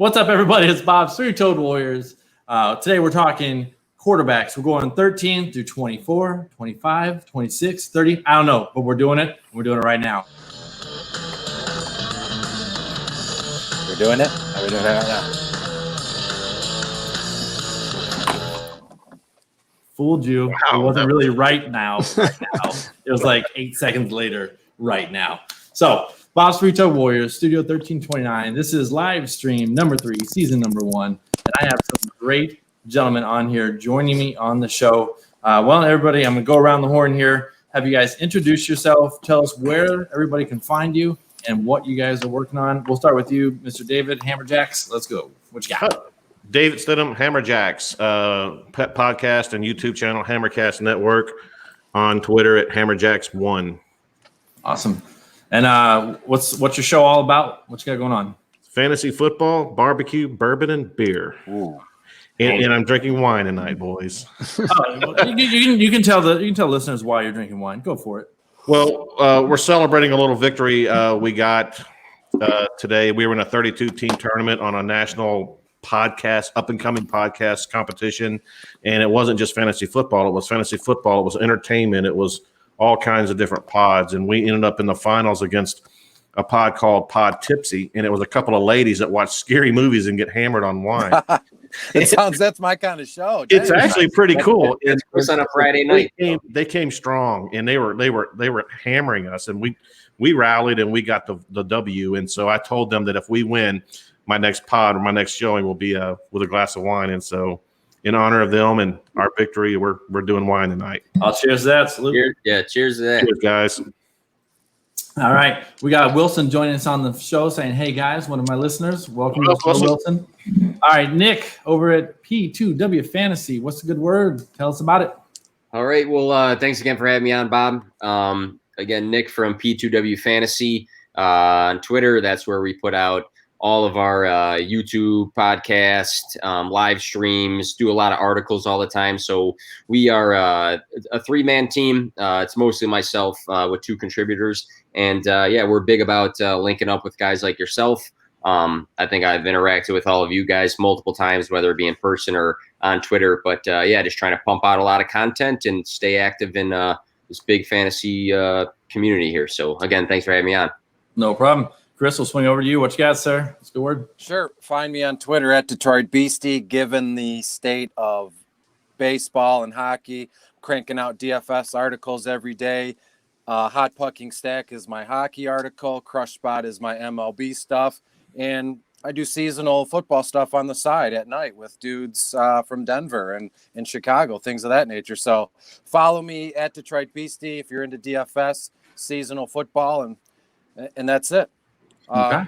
What's up, everybody? It's Bob's Three-Toed Warriors. Today we're talking quarterbacks. We're going 13 through 24, 25, 26, 30. I don't know, but we're doing it. We're doing it right now. We're doing it? Are we doing it right now? Fooled you. Wow, it wasn't really right now. It was like 8 seconds later, right now. So, Bob's Three-Toed Warriors, Studio 1329. This is live stream number 3, season number 1. And I have some great gentlemen on here joining me on the show. Well, everybody, I'm going to go around the horn here. Have you guys introduce yourself. Tell us where everybody can find you and what you guys are working on. We'll start with you, Mr. David Hammerjacks. Let's go. What you got? David Stidham, Hammerjacks, pet podcast and YouTube channel, Hammercast Network, on Twitter at Hammerjacks1. Awesome. And what's your show all about? What you got going on? Fantasy football, barbecue, bourbon, and beer. Ooh. And I'm drinking wine tonight, boys. You can tell listeners why you're drinking wine. Go for it. Well, we're celebrating a little victory we got today. We were in a 32-team tournament on a national podcast, up-and-coming podcast competition, and it wasn't just fantasy football. It was fantasy football. It was entertainment. It was all kinds of different pods, and we ended up in the finals against a pod called Pod Tipsy, and it was a couple of ladies that watch scary movies and get hammered on wine. That's my kind of show. It's actually pretty cool. It's on a Friday night. They came strong, and they were hammering us, and we rallied and we got the W. And so I told them that if we win, my next pod or my next showing will be with a glass of wine. And so, in honor of them and our victory, we're doing wine tonight. I'll cheers to that. Salute. Cheers to that. Cheers, guys. All right, we got Wilson joining us on the show, saying, "Hey guys, one of my listeners, welcome, Wilson." All right, Nick over at P2W Fantasy. What's a good word? Tell us about it. All right. Well, thanks again for having me on, Bob. Again, Nick from P2W Fantasy on Twitter. That's where we put out all of our YouTube podcast, live streams, do a lot of articles all the time. So we are a 3-man team. It's mostly myself with 2 contributors. And we're big about linking up with guys like yourself. I think I've interacted with all of you guys multiple times, whether it be in person or on Twitter. But just trying to pump out a lot of content and stay active in this big fantasy community here. So again, thanks for having me on. No problem. Chris, we'll swing over to you. What you got, sir? What's the word? Sure. Find me on Twitter at Detroit Beastie. Given the state of baseball and hockey, cranking out DFS articles every day. Hot Pucking Stack is my hockey article. Crush Spot is my MLB stuff. And I do seasonal football stuff on the side at night with dudes from Denver and Chicago, things of that nature. So follow me at Detroit Beastie if you're into DFS, seasonal football, and that's it. Okay.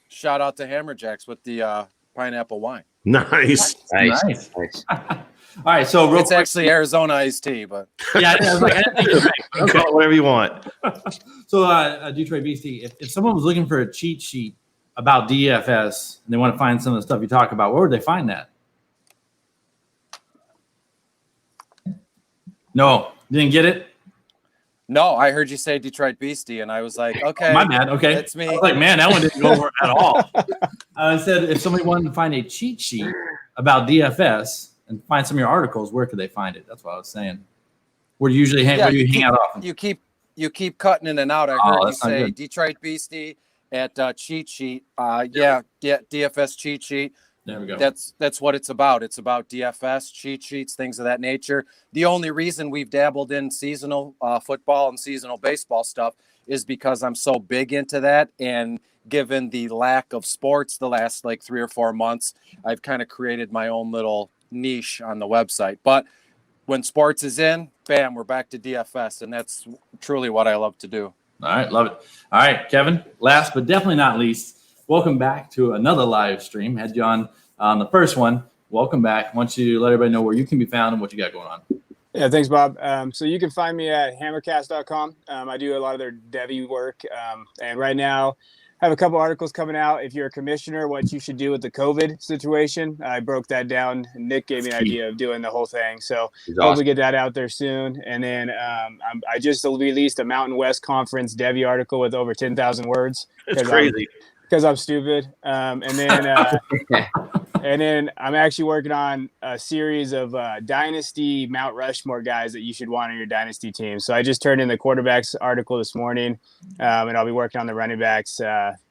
Shout out to Hammerjacks with the pineapple wine. Nice. All right, so it's actually Arizona iced tea, but yeah, I was like, I didn't think you're right. Call it whatever you want. So, Detroit Beastie, if someone was looking for a cheat sheet about DFS and they want to find some of the stuff you talk about, where would they find that? No, didn't get it. No, I heard you say Detroit Beastie, and I was like, okay. My bad. Okay. That's me. I was like, man, that one didn't go over at all. I said if somebody wanted to find a cheat sheet about DFS and find some of your articles, where could they find it? That's what I was saying. Where do you usually hang out often? You keep cutting in and out. I heard you say good. Detroit Beastie at cheat sheet. DFS cheat sheet. There we go. That's what it's about. It's about DFS, cheat sheets, things of that nature. The only reason we've dabbled in seasonal football and seasonal baseball stuff is because I'm so big into that. And given the lack of sports the last 3 or 4 months, I've kind of created my own little niche on the website. But when sports is in, bam, we're back to DFS. And that's truly what I love to do. All right. Love it. All right, Kevin, last but definitely not least, welcome back to another live stream. Had you on the first one. Welcome back. I want you to let everybody know where you can be found and what you got going on. Yeah, thanks, Bob. So you can find me at hammercast.com. I do a lot of their devy work. And right now, I have a couple articles coming out. If you're a commissioner, what you should do with the COVID situation. I broke that down. Nick gave me an idea of doing the whole thing. So hopefully get that out there soon. And then I just released a Mountain West Conference devy article with over 10,000 words. It's crazy. because I'm stupid. And then I'm actually working on a series of Dynasty Mount Rushmore guys that you should want on your Dynasty team. So I just turned in the quarterbacks article this morning, and I'll be working on the running backs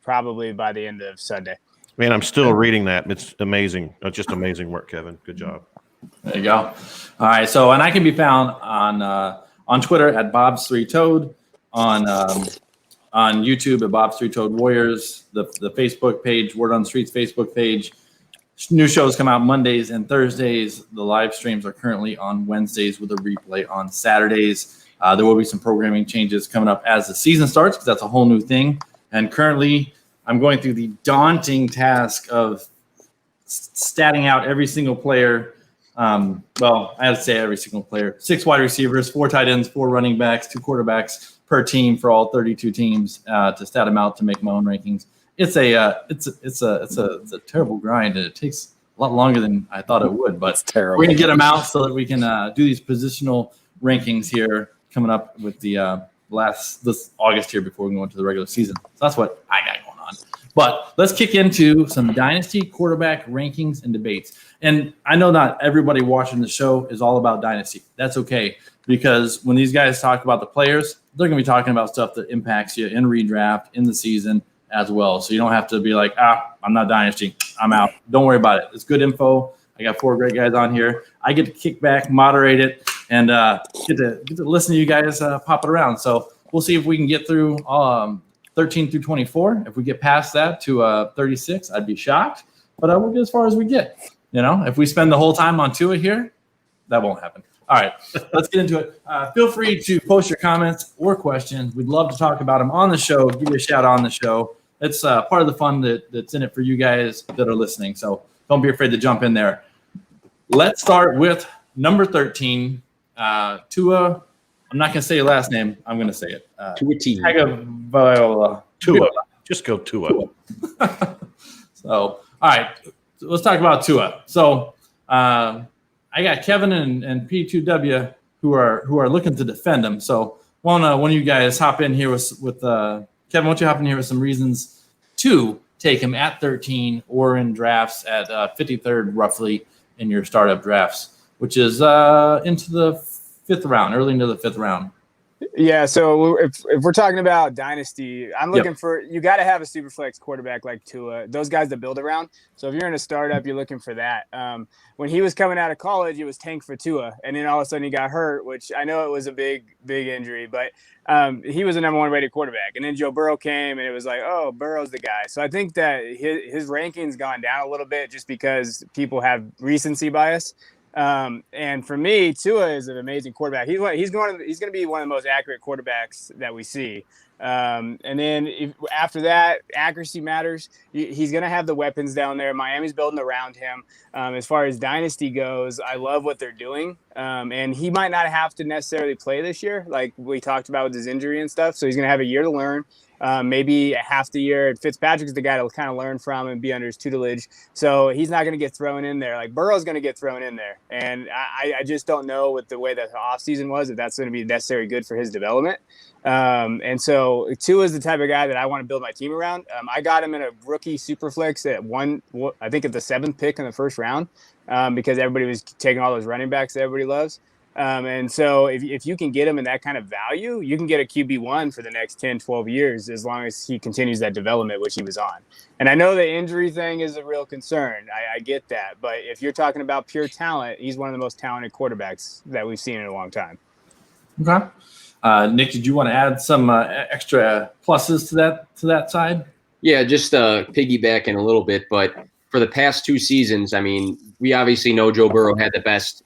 probably by the end of Sunday. Man, I'm still reading that. It's amazing. It's just amazing work, Kevin. Good job. There you go. All right. So, and I can be found on Twitter at Bob's3Toad, on YouTube at Bob's3Toad Warriors, the Facebook page, Word on the Streets Facebook page. New shows come out Mondays and Thursdays. The live streams are currently on Wednesdays with a replay on Saturdays. There will be some programming changes coming up as the season starts because that's a whole new thing. And currently, I'm going through the daunting task of statting out every single player. Well, I have to say every single player. 6 wide receivers, 4 tight ends, 4 running backs, 2 quarterbacks per team for all 32 teams to stat them out to make my own rankings. It's a terrible grind, and it takes a lot longer than I thought it would. But we're going to get them out so that we can do these positional rankings here coming up with the this August here before we go into the regular season. So that's what I got going on. But let's kick into some Dynasty quarterback rankings and debates. And I know not everybody watching the show is all about Dynasty. That's okay, because when these guys talk about the players, they're going to be talking about stuff that impacts you in redraft, in the season as well. So you don't have to be like, I'm not Dynasty, I'm out. Don't worry about it. It's good info. I got 4 great guys on here. I get to kick back, moderate it, and get to listen to you guys pop it around. So we'll see if we can get through 13 through 24. If we get past that to 36, I'd be shocked. But we'll get as far as we get. You know, if we spend the whole time on Tua here, that won't happen. All right, let's get into it. Feel free to post your comments or questions. We'd love to talk about them on the show. Give you a shout out on the show. It's part of the fun that's in it for you guys that are listening. So don't be afraid to jump in there. Let's start with number 13, Tua. I'm not going to say your last name. I'm going to say it. Tagovailoa. Tua. Just go Tua. So, all right, let's talk about Tua. So, I got Kevin and P2W who are looking to defend him. So, one of you guys hop in here with Kevin. Why don't you hop in here with some reasons to take him at 13 or in drafts at 53rd, roughly in your startup drafts, which is into the 5th round, early into the 5th round. Yeah, so if we're talking about Dynasty, I'm looking for – you got to have a super flex quarterback like Tua, those guys that build around. So if you're in a startup, you're looking for that. When he was coming out of college, it was tank for Tua, and then all of a sudden he got hurt, which I know it was a big injury, but he was the number 1 rated quarterback. And then Joe Burrow came, and it was like, oh, Burrow's the guy. So I think that his ranking's gone down a little bit just because people have recency bias. And for me, Tua is an amazing quarterback. He's going to be one of the most accurate quarterbacks that we see. And then after that, accuracy matters. He's going to have the weapons down there. Miami's building around him. As far as Dynasty goes, I love what they're doing. And he might not have to necessarily play this year, like we talked about with his injury and stuff. So he's going to have a year to learn. Maybe a half the year. Fitzpatrick's the guy to kind of learn from and be under his tutelage. So he's not going to get thrown in there. Like Burrow's going to get thrown in there. And I just don't know with the way that the offseason was, if that's going to be necessarily good for his development. And so Tua is the type of guy that I want to build my team around. I got him in a rookie super flex at I think at the 7th pick in the 1st round because everybody was taking all those running backs that everybody loves. And so if you can get him in that kind of value, you can get a QB1 for the next 10, 12 years, as long as he continues that development, which he was on. And I know the injury thing is a real concern. I get that. But if you're talking about pure talent, he's one of the most talented quarterbacks that we've seen in a long time. Okay. Nick, did you want to add some extra pluses to that side? Yeah, just piggybacking a little bit, but for the past 2 seasons, I mean, we obviously know Joe Burrow had the best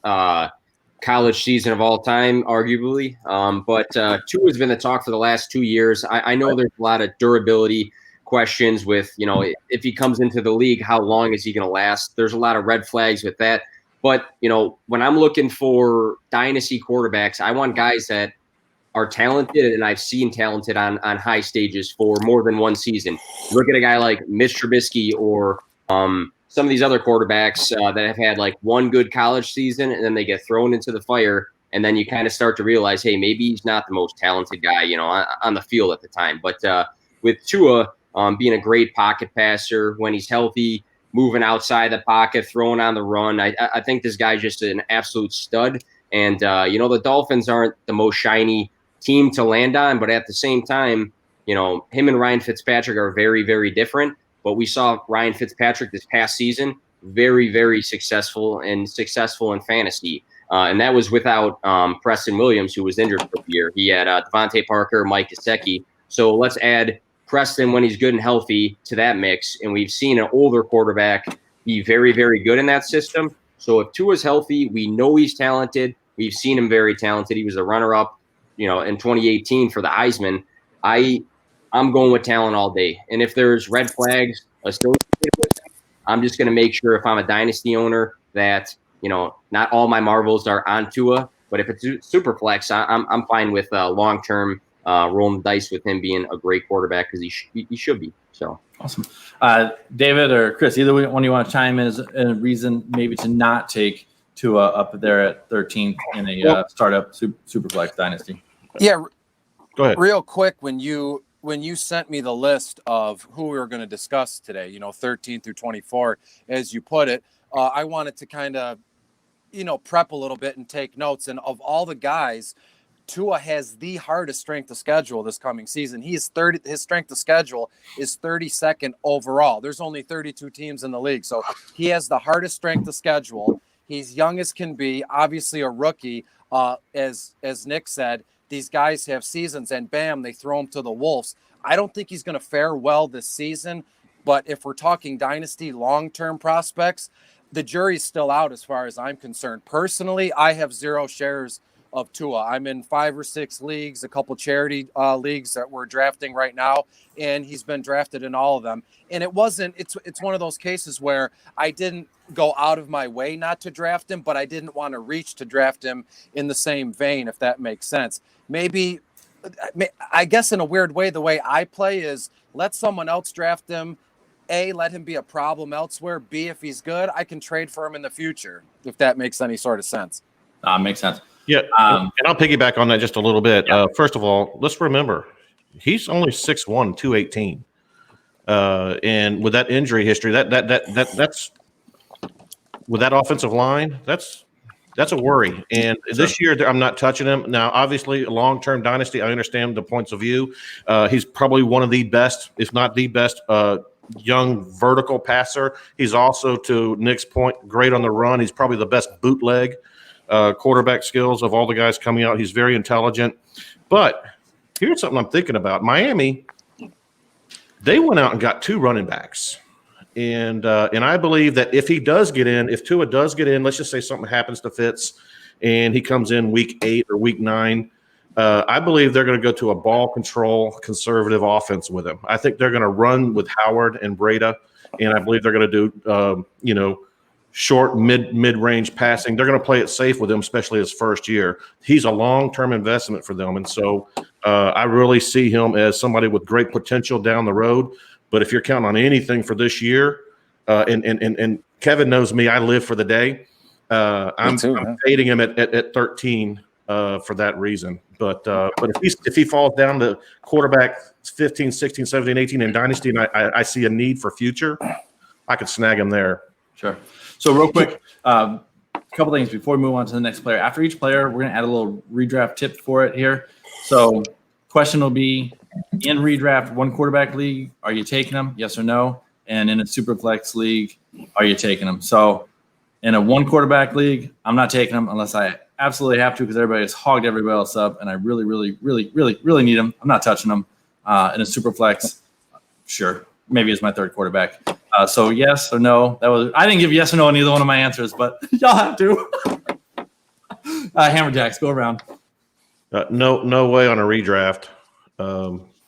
college season of all time, arguably. But Tua has been the talk for the last 2 years. I know there's a lot of durability questions with, if he comes into the league, how long is he going to last? There's a lot of red flags with that. But, when I'm looking for dynasty quarterbacks, I want guys that are talented, and I've seen talented on high stages for more than 1 season. Look at a guy like Mitch Trubisky or some of these other quarterbacks that have had like 1 good college season, and then they get thrown into the fire, and then you kind of start to realize, hey, maybe he's not the most talented guy, on the field at the time. But with Tua, being a great pocket passer when he's healthy, moving outside the pocket, throwing on the run. I think this guy's just an absolute stud. And, the Dolphins aren't the most shiny team to land on, but at the same time, him and Ryan Fitzpatrick are very, very different. But we saw Ryan Fitzpatrick this past season very, very successful in fantasy. And that was without Preston Williams, who was injured for the year. He had Devontae Parker, Mike Gesicki. So let's add Preston when he's good and healthy to that mix. And we've seen an older quarterback be very, very good in that system. So if Tua's healthy, we know he's talented. We've seen him very talented. He was a runner-up, in 2018 for the Heisman. I'm going with talent all day. And if there's red flags associated with it, I'm just going to make sure if I'm a dynasty owner that, not all my marbles are on Tua. But if it's super flex, I'm fine with long-term rolling the dice with him being a great quarterback because he should be. So awesome. David or Chris, either one you want to chime in as a reason maybe to not take Tua up there at 13th in a startup super flex dynasty. Yeah. Go ahead. Real quick, when you sent me the list of who we were going to discuss today, 13 through 24, as you put it, I wanted to kind of, prep a little bit and take notes. And of all the guys, Tua has the hardest strength of schedule this coming season. His strength of schedule is 32nd overall. There's only 32 teams in the league. So he has the hardest strength of schedule. He's young as can be, obviously a rookie. As Nick said, these guys have seasons and bam, they throw him to the wolves. I don't think he's going to fare well this season, but if we're talking dynasty long-term prospects, the jury's still out as far as I'm concerned. Personally, I have 0 shares of Tua. I'm in 5 or 6 leagues, a couple charity leagues that we're drafting right now, and he's been drafted in all of them. And it's one of those cases where I didn't go out of my way not to draft him, but I didn't want to reach to draft him in the same vein, if that makes sense. Maybe, I guess in a weird way, the way I play is let someone else draft him. A, let him be a problem elsewhere. B, if he's good, I can trade for him in the future, if that makes any sort of sense. Makes sense. Yeah, and I'll piggyback on that just a little bit. Yeah. First of all, let's remember, he's only 6'1", 218. And with that injury history, that's with that offensive line, that's a worry. And this year, I'm not touching him. Now, obviously, a long-term dynasty, I understand the points of view. He's probably one of the best, if not the best, young vertical passer. He's also, to Nick's point, great on the run. He's probably the best bootleg quarterback skills of all the guys coming out. He's very intelligent. But here's something I'm thinking about. Miami, they went out and got 2 running backs. And I believe that if Tua does get in, let's just say something happens to Fitz and he comes in week 8 or week 9, I believe they're going to go to a ball control conservative offense with him. I think they're going to run with Howard and Breda, and I believe they're going to do short mid-range passing. They're going to play it safe with him, especially his first year. He's a long-term investment for them, and so I really see him as somebody with great potential down the road. But if you're counting on anything for this year, and Kevin knows me, I live for the day. I'm fading him at 13 for that reason. But if he falls down to quarterback 15, 16, 17, 18 in Dynasty, and I see a need for future, I could snag him there. Sure. So real quick, a couple things before we move on to the next player. After each player, we're going to add a little redraft tip for it here. So question will be, in redraft 1 quarterback league, are you taking them? Yes or no? And in a super flex league, are you taking them? So in a 1 quarterback league, I'm not taking them unless I absolutely have to because everybody has hogged everybody else up and I really, really, really, really, really need them. I'm not touching them. In a super flex, sure. Maybe it's my 3rd quarterback. So yes or no? I didn't give yes or no on either one of my answers, but y'all have to. Hammerjacks, go around. No way on a redraft.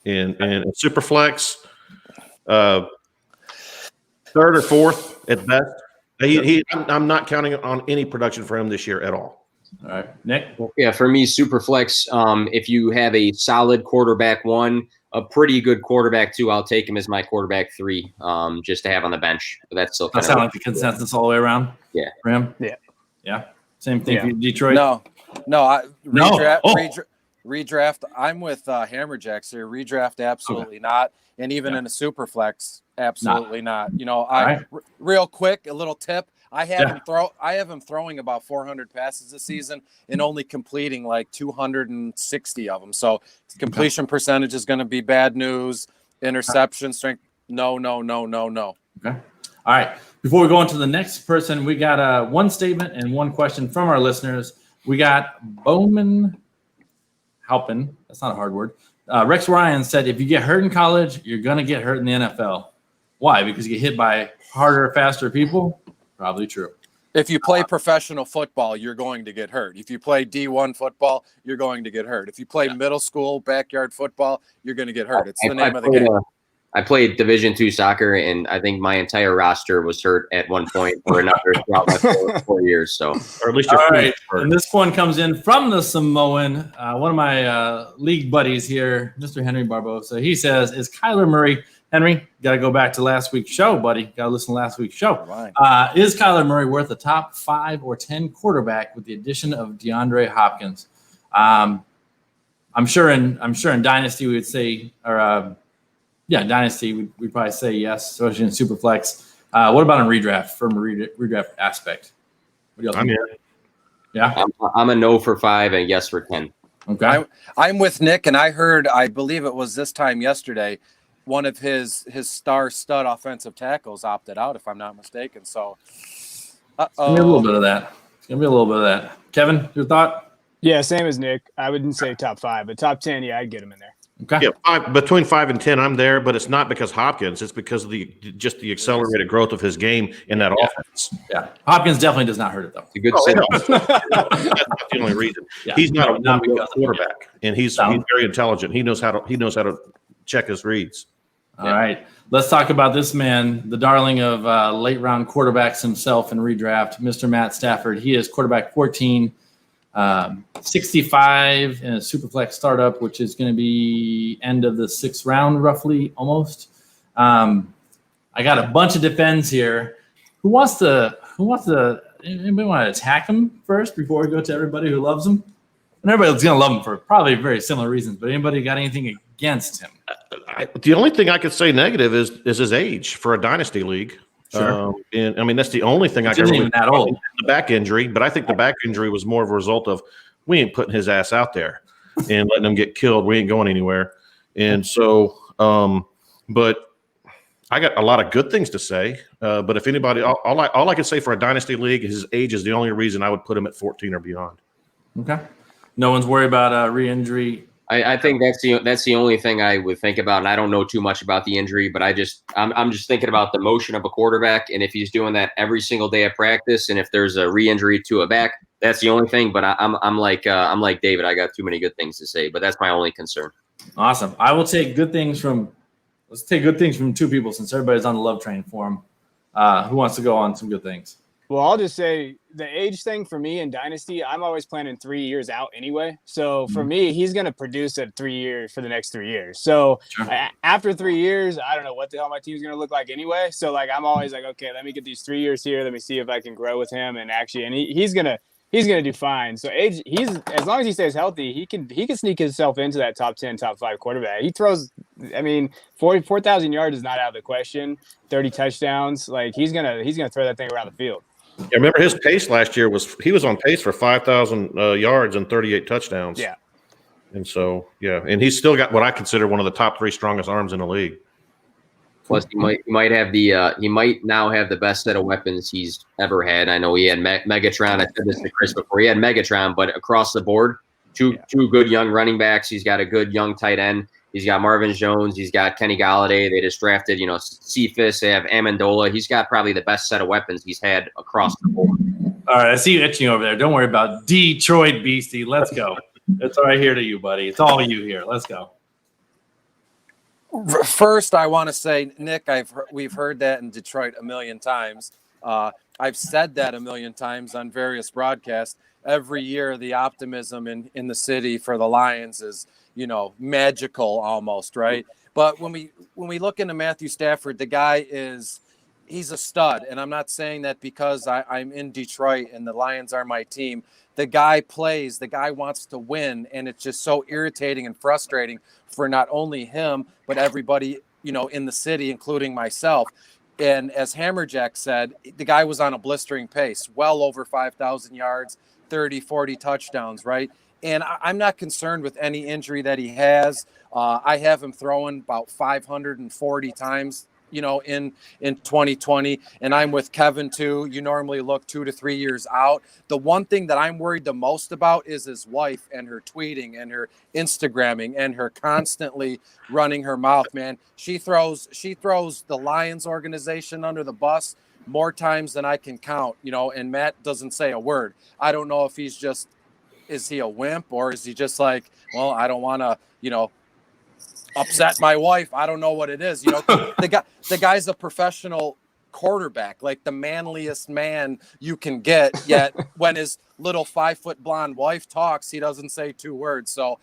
In super flex, 3rd or 4th at best. I'm not counting on any production for him this year at all. All right, Nick. Yeah, for me, super flex. If you have a solid quarterback 1, a pretty good quarterback 2, I'll take him as my quarterback 3, just to have on the bench. But that's still that sounds like the consensus all the way around. Yeah. For him. Yeah. Yeah. Same thing for Detroit. No. Redraft, I'm with Hammerjacks here. Redraft, absolutely not. And even in a super flex, absolutely not. You know, real quick, a little tip. I have him throwing about 400 passes this season and only completing like 260 of them. So completion percentage is going to be bad news. Interception strength, no. Okay. All right. Before we go on to the next person, we got one statement and one question from our listeners. We got Bowman Halpin. That's not a hard word. Rex Ryan said, if you get hurt in college, you're going to get hurt in the NFL. Why? Because you get hit by harder, faster people? Probably true. If you play professional football, you're going to get hurt. If you play D1 football, you're going to get hurt. If you play middle school backyard football, you're going to get hurt. It's the name of the game. I played Division II soccer, and I think my entire roster was hurt at one point or another throughout my 4 years. So, or at least all right. And this one comes in from the Samoan, one of my league buddies here, Mr. Henry Barbosa. He says, "Is Kyler Murray?" Henry, got to go back to last week's show, buddy. Got to listen to last week's show. Is Kyler Murray worth a top 5 or 10 quarterback with the addition of DeAndre Hopkins? I'm sure in Dynasty we would say, or Dynasty we'd probably say yes, especially in Superflex. What about in redraft from a redraft aspect? What do y'all think? Yeah, I'm a no for 5 and yes for 10. Okay, I'm with Nick, and I believe it was this time yesterday. One of his star stud offensive tackles opted out, if I'm not mistaken. So, it's gonna be a little bit of that. Kevin, your thought? Yeah, same as Nick. I wouldn't say top 5, but top 10, yeah, I'd get him in there. Okay. Yeah, between 5 and 10, I'm there, but it's not because Hopkins. It's because of the accelerated growth of his game in that offense. Yeah, Hopkins definitely does not hurt it though. It's a good that's not the only reason. Yeah, he's not because quarterback, and he's very intelligent. He knows how to check his reads. All right, let's talk about this man, the darling of late round quarterbacks himself in redraft, Mr. Matt Stafford. He is quarterback 14, 65 in a Superflex startup, which is going to be end of the 6th round, roughly, almost. I got a bunch of defends here. Who wants to? Anybody want to attack him first before we go to everybody who loves him? And everybody's going to love him for probably very similar reasons. But anybody got anything against him? The only thing I could say negative is his age for a dynasty league. Sure. And I mean, that's the only thing I can really that old. The back injury, but I think the back injury was more of a result of we ain't putting his ass out there and letting him get killed. We ain't going anywhere. And so, but I got a lot of good things to say. But if anybody, all I can say for a dynasty league, his age is the only reason I would put him at 14 or beyond. Okay. No one's worried about re-injury. I think that's the only thing I would think about, and I don't know too much about the injury, but I'm just thinking about the motion of a quarterback, and if he's doing that every single day of practice, and if there's a re-injury to a back, that's the only thing. But I'm like David, I got too many good things to say, but that's my only concern. Awesome. I will take good things from. Let's take good things from 2 people since everybody's on the love train for him. Who wants to go on some good things? Well, I'll just say the age thing for me in Dynasty, I'm always planning 3 years out anyway. So for me, he's going to produce at 3 years for the next 3 years. So after 3 years, I don't know what the hell my team's going to look like anyway. So like, I'm always like, okay, let me get these 3 years here. Let me see if I can grow with him. And actually, and he's going to do fine. So age, as long as he stays healthy, he can sneak himself into that top 10, top 5 quarterback. He throws, 4,000 yards is not out of the question. 30 touchdowns. Like he's going to throw that thing around the field. Yeah, remember his pace last year he was on pace for 5,000 yards and 38 touchdowns. Yeah. And so, and he's still got what I consider one of the top 3 strongest arms in the league. Plus, he might now have the best set of weapons he's ever had. I know he had Megatron. I said this to Chris before. He had Megatron, but across the board, two good young running backs. He's got a good young tight end. He's got Marvin Jones. He's got Kenny Galladay. They just drafted, Cephas. They have Amendola. He's got probably the best set of weapons he's had across the board. All right, I see you itching over there. Don't worry about Detroit Beastie. Let's go. It's all right here to you, buddy. It's all you here. Let's go. First, I want to say, Nick, we've heard that in Detroit a million times. I've said that a million times on various broadcasts. Every year, the optimism in the city for the Lions is, magical almost, right? But when we look into Matthew Stafford, the guy is he's a stud. And I'm not saying that because I'm in Detroit and the Lions are my team. The guy plays, the guy wants to win. And it's just so irritating and frustrating for not only him, but everybody, in the city, including myself. And as Hammerjack said, the guy was on a blistering pace, well over 5,000 yards, 30, 40 touchdowns, right? And I'm not concerned with any injury that he has. I have him throwing about 540 times, in 2020. And I'm with Kevin too. You normally look 2 to 3 years out. The one thing that I'm worried the most about is his wife and her tweeting and her Instagramming and her constantly running her mouth, man. She throws the Lions organization under the bus more times than I can count, and Matt doesn't say a word. I don't know if is he a wimp, or is he just like, well, I don't want to, upset my wife. I don't know what it is. The guy's a professional quarterback, like the manliest man you can get. Yet when his little 5-foot blonde wife talks, he doesn't say 2 words. So,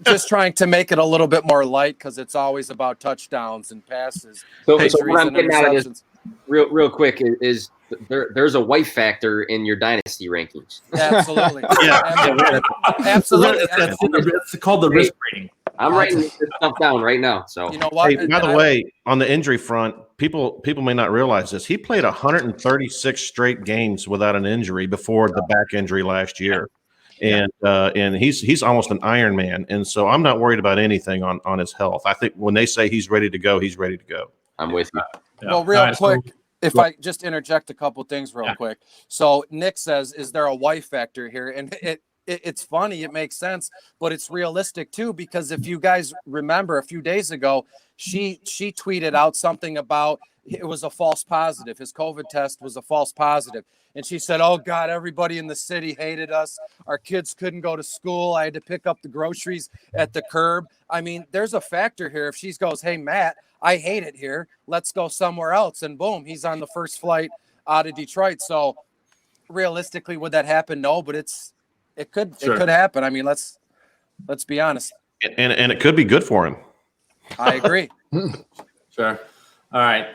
just trying to make it a little bit more light, because it's always about touchdowns and passes. So what I'm getting out of this real quick is there's a wife factor in your dynasty rankings. Absolutely. Yeah. Absolutely. It's called the risk rating. I'm writing this stuff down right now. So you know what? Hey, by the way, on the injury front, people may not realize this. He played 136 straight games without an injury before the back injury last year. And he's almost an Iron Man. And so I'm not worried about anything on his health. I think when they say he's ready to go, he's ready to go. I'm with you. Yeah. Well, real quick, if I just interject a couple things real quick. So Nick says, is there a wife factor here? And it's funny. It makes sense, but it's realistic too, because if you guys remember a few days ago, she tweeted out something about it was a false positive. His COVID test was a false positive. And she said, oh God, everybody in the city hated us. Our kids couldn't go to school. I had to pick up the groceries at the curb. I mean, there's a factor here. If she goes, hey, Matt, I hate it here. Let's go somewhere else. And boom, he's on the first flight out of Detroit. So realistically, would that happen? No, but it could happen. I mean, let's be honest. And it could be good for him. I agree. Sure. All right.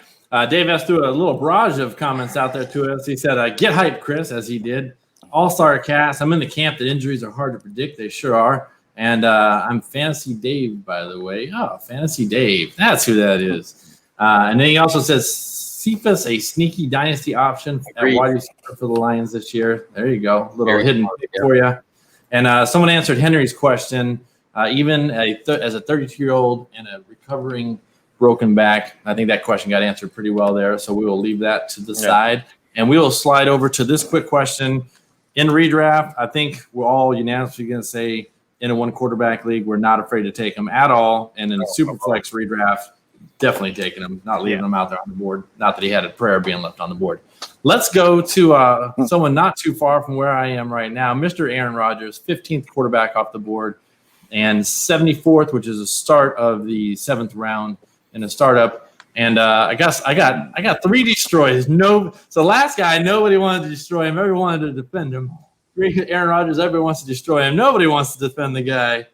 Dave S. threw a little barrage of comments out there to us. He said, get hyped, Chris, as he did. All-star cast. I'm in the camp that injuries are hard to predict. They sure are. And I'm Fantasy Dave, by the way. Oh, Fantasy Dave. That's who that is. And then he also says, Cephas, a sneaky dynasty option at wide receiver for the Lions this year. There you go. A little hidden for you. And someone answered Henry's question. Even as a 32-year-old and a recovering broken back, I think that question got answered pretty well there. So we will leave that to the side. And we will slide over to this quick question. In redraft, I think we're all unanimously going to say in a 1-quarterback league, we're not afraid to take them at all. And in a Superflex redraft, definitely taking them, not leaving them out there on the board. Not that he had a prayer being left on the board. Let's go to someone not too far from where I am right now, Mr. Aaron Rodgers, 15th quarterback off the board, and 74th, which is the start of the 7th round in a startup. And I got 3 destroys. So last guy, nobody wanted to destroy him. Everyone wanted to defend him. Aaron Rodgers, everybody wants to destroy him. Nobody wants to defend the guy.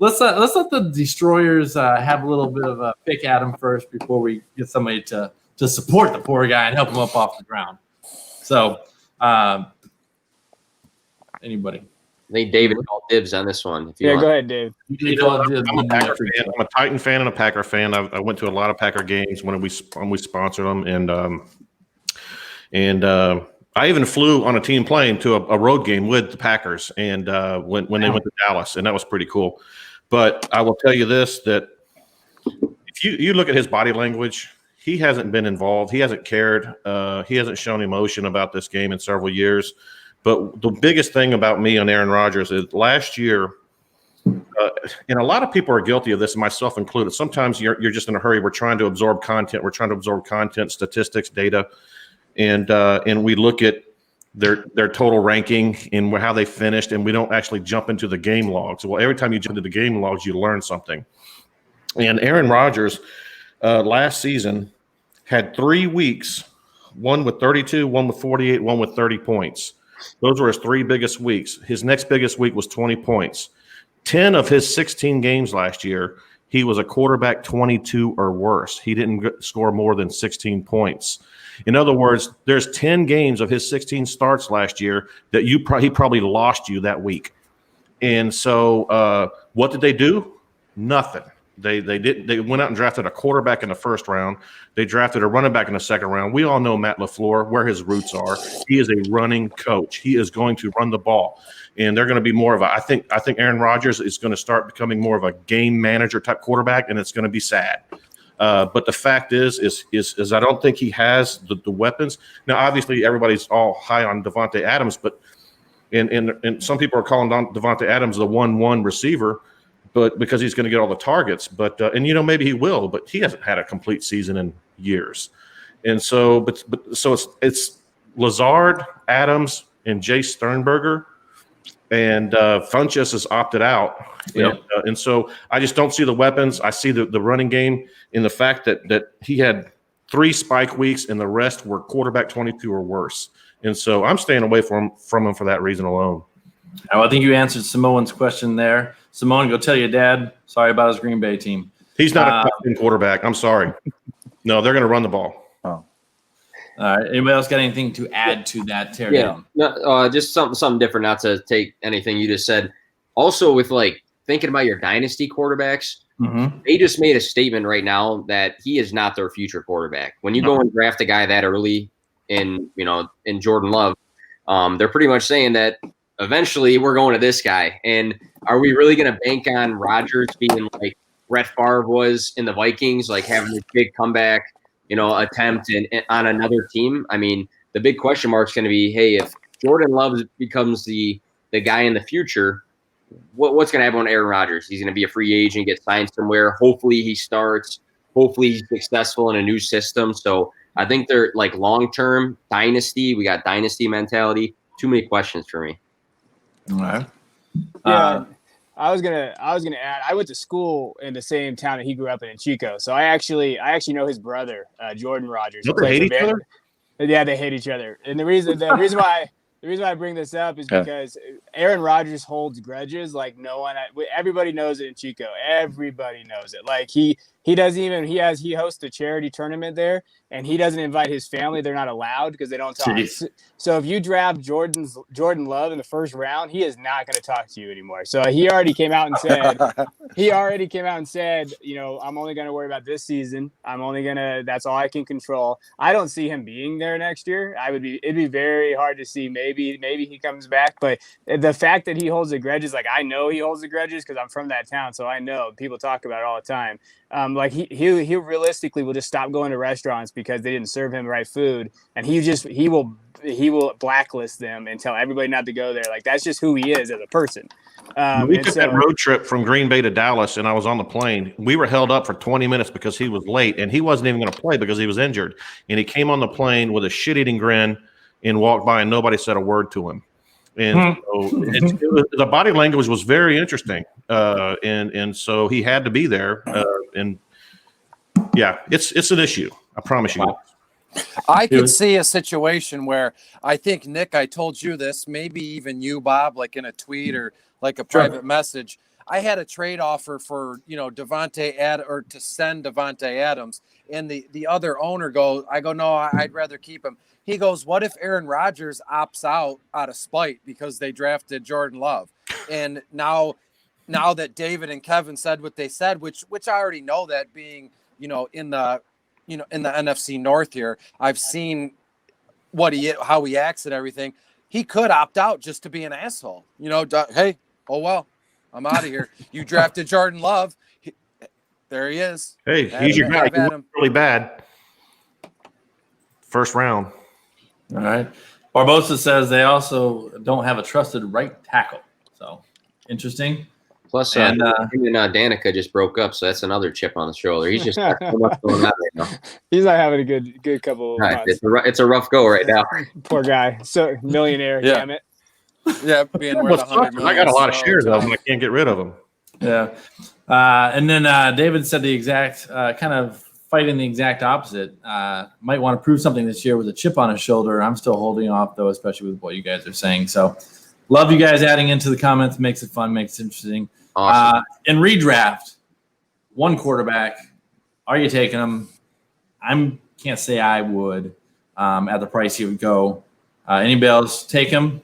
Let's let the destroyers have a little bit of a pick at him first before we get somebody to support the poor guy and help him up off the ground. So, anybody? I think David called dibs on this one. Go ahead, Dave. I'm a Packer fan. I'm a Titan fan and a Packer fan. I went to a lot of Packer games when we sponsored them, and I even flew on a team plane to a road game with the Packers, and when they went to Dallas, and that was pretty cool. But I will tell you this: that if you look at his body language, he hasn't been involved. He hasn't cared. He hasn't shown emotion about this game in several years. But the biggest thing about me on Aaron Rodgers is last year, and a lot of people are guilty of this, myself included. Sometimes you're just in a hurry. We're trying to absorb content. We're trying to absorb content, statistics, data, and we look at their total ranking and how they finished, and we don't actually jump into the game logs. Well, every time you jump into the game logs, you learn something. And Aaron Rodgers last season had 3 weeks, one with 32, one with 48, one with 30 points. Those were his 3 biggest weeks. His next biggest week was 20 points. 10 of his 16 games last year, he was a quarterback 22 or worse. He didn't score more than 16 points. In other words, there's 10 games of his 16 starts last year that he probably lost you that week. And so what did they do? Nothing. They went out and drafted a quarterback in the first round. They drafted a running back in the second round. We all know Matt LaFleur, where his roots are. He is a running coach. He is going to run the ball. And they're going to be more of I think Aaron Rodgers is going to start becoming more of a game manager type quarterback, and it's going to be sad. But the fact is I don't think he has the weapons. Now, obviously, everybody's all high on Davante Adams, but and some people are calling Davante Adams the 1-1 receiver, but because he's going to get all the targets. But and maybe he will, but he hasn't had a complete season in years. And so, so it's Lazard, Adams, and Jay Sternberger, and Funchess has opted out. Yep. And so I just don't see the weapons. I see the running game in the fact that he had 3 spike weeks and the rest were quarterback 22 or worse. And so I'm staying away from him for that reason alone. Well, I think you answered Samoan's question there. Samoan, go tell your dad. Sorry about his Green Bay team. He's not a top 10 quarterback. I'm sorry. No, they're going to run the ball. Oh. All right. Anybody else got anything to add to that, Terry? Yeah. No, just something different, not to take anything you just said. Also, with thinking about your dynasty quarterbacks, they just made a statement right now that he is not their future quarterback. When you go and draft a guy that early in Jordan Love, they're pretty much saying that eventually we're going to this guy. And are we really going to bank on Rodgers being like Brett Favre was in the Vikings, having this big comeback, attempt on another team? I mean, the big question mark is going to be, hey, if Jordan Love becomes the guy in the future, what's going to happen on Aaron Rodgers? He's going to be a free agent, get signed somewhere. Hopefully he starts. Hopefully he's successful in a new system. So I think they're long-term dynasty. We got dynasty mentality. Too many questions for me. All right. Yeah, I was gonna add. I went to school in the same town that he grew up in Chico, so I actually know his brother, Jordan Rodgers. Don't they hate each other? Yeah, they hate each other, and the reason why I bring this up is because Aaron Rodgers holds grudges like no one. Everybody knows it in Chico. Everybody knows it. He doesn't even he hosts a charity tournament there, and he doesn't invite his family. They're not allowed because they don't talk. Jeez. So if you draft Jordan Love in the first round, he is not going to talk to you anymore. So he already came out and said, I'm only going to worry about this season. That's all I can control. I don't see him being there next year. It'd be very hard to see. Maybe he comes back, but the fact that he holds the grudges, I know he holds the grudges because I'm from that town, so I know people talk about it all the time. He realistically will just stop going to restaurants because they didn't serve him the right food, and he will blacklist them and tell everybody not to go there. That's just who he is as a person. We took that road trip from Green Bay to Dallas, and I was on the plane. We were held up for 20 minutes because he was late, and he wasn't even going to play because he was injured. And he came on the plane with a shit-eating grin and walked by, and nobody said a word to him. And so the body language was very interesting, and so he had to be there. And yeah, it's an issue. I promise you. I could see a situation where I think, Nick, I told you this, maybe even you, Bob, in a tweet or a private message. I had a trade offer for to send Davante Adams, and the other owner I go, no, I'd rather keep him. He goes, what if Aaron Rodgers opts out of spite because they drafted Jordan Love? And now that David and Kevin said what they said, which I already know, that being, in the NFC North here, I've seen how he acts and everything. He could opt out just to be an asshole. Hey, oh well, I'm out of here. You drafted Jordan Love. There he is. Hey, he's your guy. He really bad. First round. All right. Barbosa says they also don't have a trusted right tackle. So interesting. Plus, him and Danica just broke up, so that's another chip on the shoulder. He's just got so much going on right now. He's not having a good couple of months. It's a rough go right now. Poor guy. So millionaire, damn it. Yeah, being worth $100 million. I got a lot of shares of them. I can't get rid of them. Yeah. And then David said the exact kind of fighting the exact opposite. Might want to prove something this year with a chip on his shoulder. I'm still holding off, though, especially with what you guys are saying. So love you guys adding into the comments. Makes it fun, makes it interesting. Awesome. In redraft, one quarterback. Are you taking him? Can't say I would at the price he would go. Anybody else take him?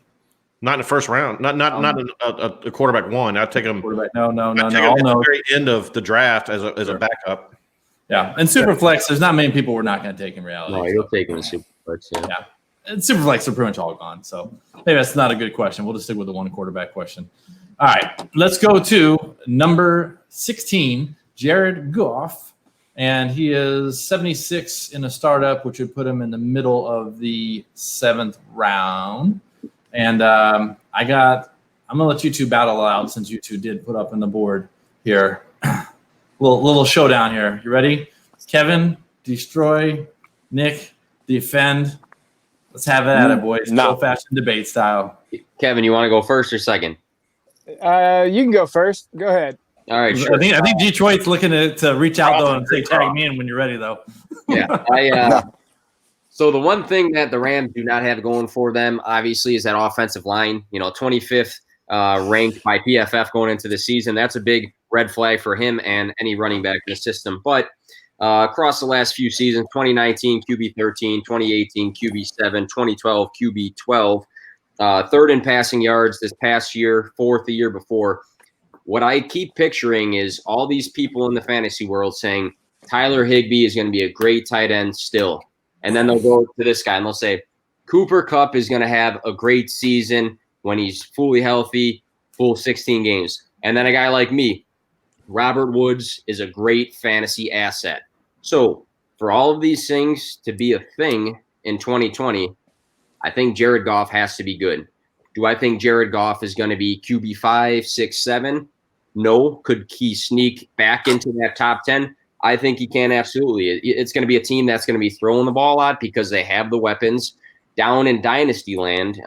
Not in the first round. Not a quarterback one. I'd take him. Quarterback. No. At the very end of the draft as a backup. Yeah, and Superflex, there's not many people we're not going to take in reality. No, you'll take him in Superflex. Yeah. And Superflex are pretty much all gone. So maybe that's not a good question. We'll just stick with the one quarterback question. All right, let's go to number 16, Jared Goff. And he is 76 in a startup, which would put him in the middle of the 7th round. And I'm going to let you two battle out since you two did put up on the board here. Little showdown here. You ready? Kevin, destroy. Nick, defend. Let's have it at it, boys. Old-fashioned debate style. Kevin, you want to go first or second? You can go first. Go ahead. All right, sure. I think Detroit's looking to reach out though and say tag me in when you're ready though. Yeah, so the one thing that the Rams do not have going for them, obviously, is that offensive line. 25th ranked by PFF going into the season. That's a big red flag for him and any running back in the system. But across the last few seasons, 2019 QB 13, 2018 QB 7, 2012 QB 12, third in passing yards this past year, fourth the year before. What I keep picturing is all these people in the fantasy world saying Tyler Higbee is going to be a great tight end still. And then they'll go to this guy and they'll say Cooper Kupp is going to have a great season when he's fully healthy, full 16 games. And then a guy like me, Robert Woods is a great fantasy asset. So for all of these things to be a thing in 2020, I think Jared Goff has to be good. Do I think Jared Goff is going to be QB 5, 6, 7? No. Could he sneak back into that top 10? I think he can, absolutely. It's going to be a team that's going to be throwing the ball a lot because they have the weapons. Down in Dynasty land,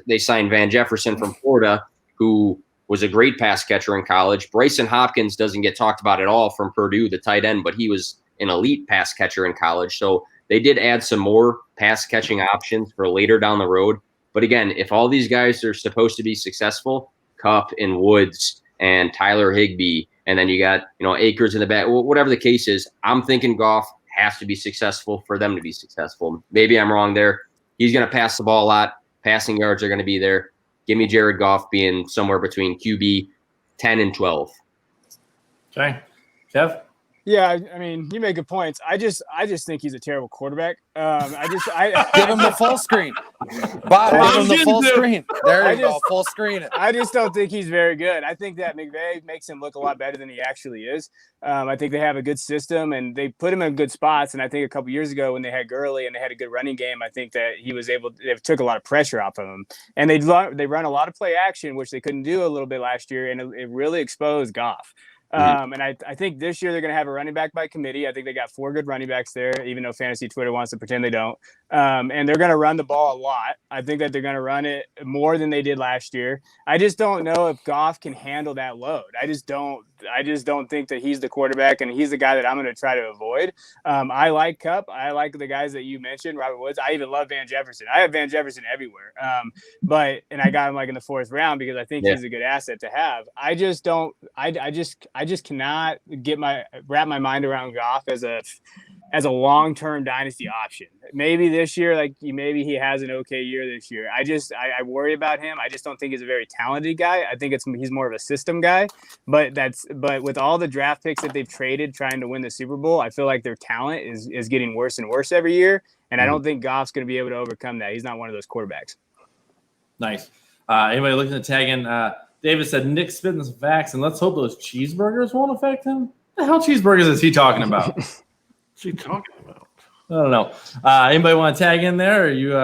they signed Van Jefferson from Florida, who was a great pass catcher in college. Bryson Hopkins doesn't get talked about at all from Purdue, the tight end, but he was an elite pass catcher in college. So they did add some more pass catching options for later down the road. But again, if all these guys are supposed to be successful, Kupp and Woods and Tyler Higbee, and then you got, Akers in the back, whatever the case is, I'm thinking Goff has to be successful for them to be successful. Maybe I'm wrong there. He's going to pass the ball a lot. Passing yards are going to be there. Give me Jared Goff being somewhere between QB 10 and 12. Okay. Kev? Yeah, I mean, you make good points. I just think he's a terrible quarterback. I give him the full screen. Bob, give him the full screen. There you go, full screen it. I just don't think he's very good. I think that McVay makes him look a lot better than he actually is. I think they have a good system and they put him in good spots. And I think a couple years ago when they had Gurley and they had a good running game, I think that they took a lot of pressure off of him. And they run a lot of play action, which they couldn't do a little bit last year, and it really exposed Goff. And I think this year they're going to have a running back by committee. I think they got 4 good running backs there, even though fantasy Twitter wants to pretend they don't. And they're going to run the ball a lot. I think that they're going to run it more than they did last year. I just don't know if Goff can handle that load. I just don't think that he's the quarterback, and he's the guy that I'm going to try to avoid. I like Kupp. I like the guys that you mentioned, Robert Woods. I even love Van Jefferson. I have Van Jefferson everywhere. And I got him in the 4th round because I think he's a good asset to have. I just cannot wrap my mind around Goff as a long-term dynasty option. Maybe this year, maybe he has an okay year this year. I worry about him. I just don't think he's a very talented guy. I think he's more of a system guy. But with all the draft picks that they've traded trying to win the Super Bowl, I feel like their talent is getting worse and worse every year. And I don't think Goff's going to be able to overcome that. He's not one of those quarterbacks. Nice. Anybody looking to tag in? David said Nick spitting some facts, and let's hope those cheeseburgers won't affect him. What the hell cheeseburgers is he talking about? What's he talking about? I don't know. Anybody want to tag in there? Are you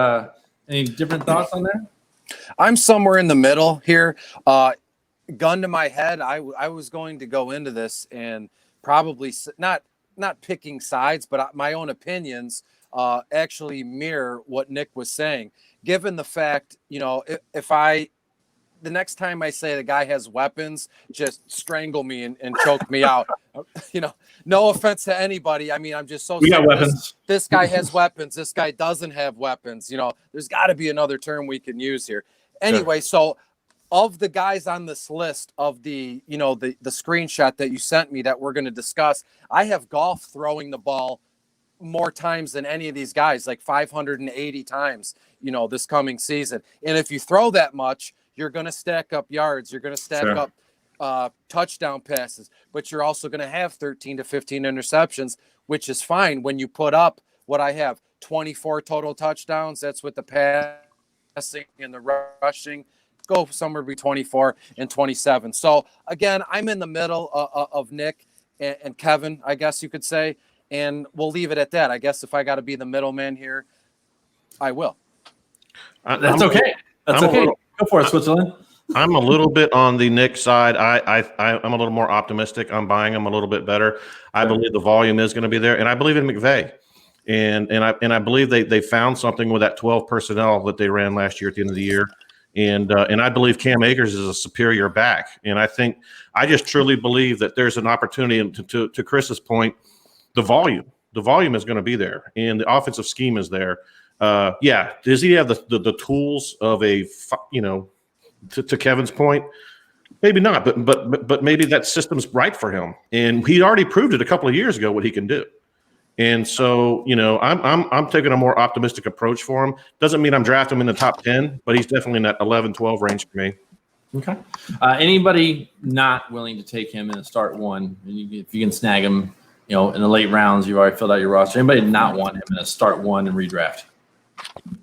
any different thoughts on there? I'm somewhere in the middle here. Gun to my head, I was going to go into this and probably not picking sides, but my own opinions actually mirror what Nick was saying. Given the fact, if the next time I say the guy has weapons, just strangle me and choke me out. No offense to anybody. I mean, I'm just so. We got weapons. This guy has weapons. This guy doesn't have weapons. There's got to be another term we can use here. Anyway, So of the guys on this list of the screenshot that you sent me that we're going to discuss, I have Goff throwing the ball more times than any of these guys, like 580 times, this coming season. And if you throw that much, you're going to stack up yards. You're going to stack up touchdown passes, but you're also going to have 13 to 15 interceptions, which is fine when you put up what I have, 24 total touchdowns. That's with the passing and the rushing. Go somewhere between 24 and 27. So again, I'm in the middle of Nick and Kevin, I guess you could say, and we'll leave it at that. I guess if I got to be the middleman here, I will. That's okay. That's okay. Go for it, Switzerland. I'm a little bit on the Nick side. I'm a little more optimistic. I'm buying him a little bit better. I believe the volume is going to be there, and I believe in McVay. And I believe they found something with that 12 personnel that they ran last year at the end of the year. And I believe Cam Akers is a superior back. And I just truly believe that there's an opportunity. And to Chris's point, the volume is going to be there, and the offensive scheme is there. Does he have the tools of to Kevin's point? Maybe not, but maybe that system's right for him. And he already proved it a couple of years ago what he can do. And so, I'm taking a more optimistic approach for him. Doesn't mean I'm drafting him in the top 10, but he's definitely in that 11, 12 range for me. Okay. Anybody not willing to take him in a start one, if you can snag him, in the late rounds, you've already filled out your roster. Anybody not want him in a start one and redraft?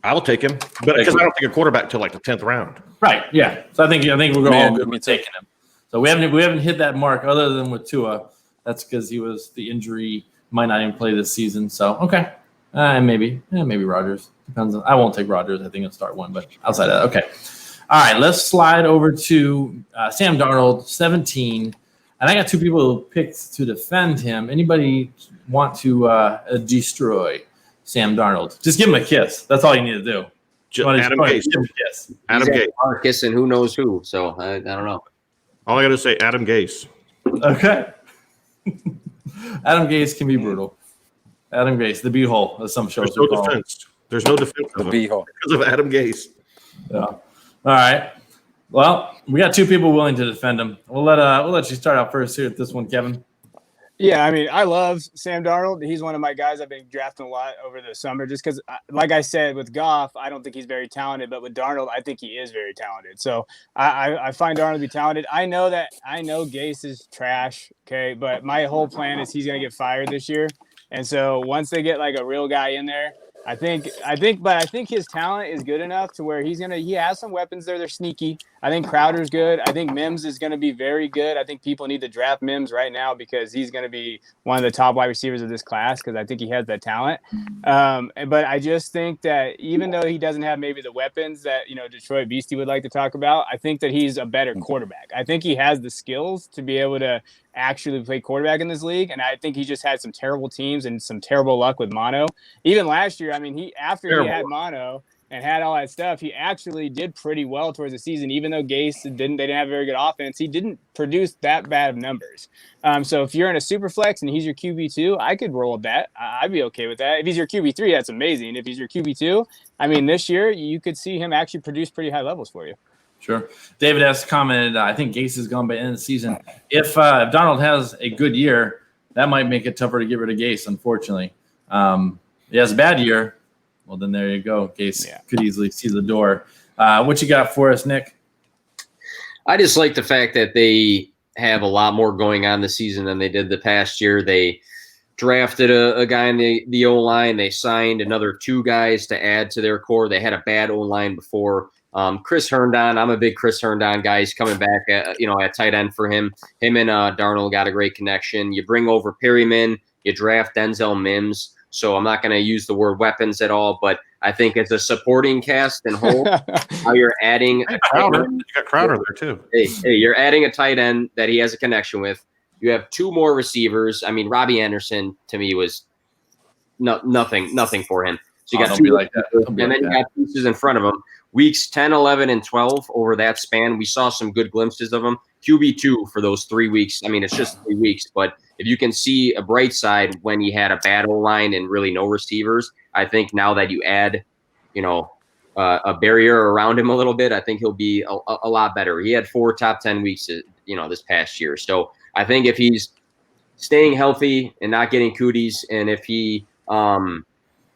I will take him, but because I don't take a quarterback till like the 10th round. Right. Yeah. So I think we're all good with taking him. So we haven't hit that mark other than with Tua. That's because the injury might not even play this season. So okay, maybe Rodgers. Depends. I won't take Rodgers. I think I'll start one, but outside of that, okay. All right, let's slide over to Sam Darnold, 17. And I got two people picked to defend him. Anybody want to destroy Sam Darnold? Just give him a kiss. That's all you need to do. Adam Gase. Give him a kiss. Adam Gase. Marcus and who knows who. So I don't know. All I got to say, Adam Gase. Okay. Adam Gase can be brutal. Adam Gase, the beehole, as some shows. There's no defense. There's no defense. The beehole because of Adam Gase. Yeah. All right. Well, we got two people willing to defend him. We'll let you start out first here at this one, Kevin. Yeah, I mean, I love Sam Darnold. He's one of my guys I've been drafting a lot over the summer just because, like I said, with Goff, I don't think he's very talented, but with Darnold, I think he is very talented. So I find Darnold to be talented. I know Gase is trash, okay, but my whole plan is he's going to get fired this year. And so once they get like a real guy in there, I think his talent is good enough to where he has some weapons there. They're sneaky. I think Crowder's good. I think Mims is going to be very good. I think people need to draft Mims right now because he's going to be one of the top wide receivers of this class because I think he has that talent. But I just think that even though he doesn't have maybe the weapons that, Detroit Beastie would like to talk about, I think that he's a better quarterback. I think he has the skills to be able to actually play quarterback in this league. And I think he just had some terrible teams and some terrible luck with mono. Even last year, I mean, he had mono and had all that stuff, he actually did pretty well towards the season. Even though Gase they didn't have a very good offense, he didn't produce that bad of numbers. So if you're in a super flex and he's your QB2, I could roll with that. I'd be okay with that. If he's your QB3, that's amazing. If he's your QB2, I mean, this year you could see him actually produce pretty high levels for you. Sure. David has commented, I think Gase is gone by the end of the season. If Donald has a good year, that might make it tougher to get rid of Gase, unfortunately. If he has a bad year, well, then there you go. Gase could easily see the door. What you got for us, Nick? I just like the fact that they have a lot more going on this season than they did the past year. They drafted a guy in the O-line. They signed another two guys to add to their core. They had a bad O-line before. Chris Herndon, I'm a big Chris Herndon guy. He's coming back at tight end for him. Him and Darnold got a great connection. You bring over Perryman, you draft Denzel Mims. So I'm not going to use the word weapons at all, but I think it's a supporting cast and whole. How you're adding a Crowder. You got Crowder there too. Hey, you're adding a tight end that he has a connection with. You have two more receivers. I mean, Robbie Anderson to me was nothing for him. So you got two like that. And then you got pieces in front of him. Weeks 10, 11, and 12 over that span, we saw some good glimpses of him. QB2 for those 3 weeks. I mean, it's just 3 weeks, but if you can see a bright side when he had a bad O-line and really no receivers, I think now that you add, a barrier around him a little bit, I think he'll be a lot better. He had 4 top 10 weeks, this past year. So I think if he's staying healthy and not getting cooties, and if he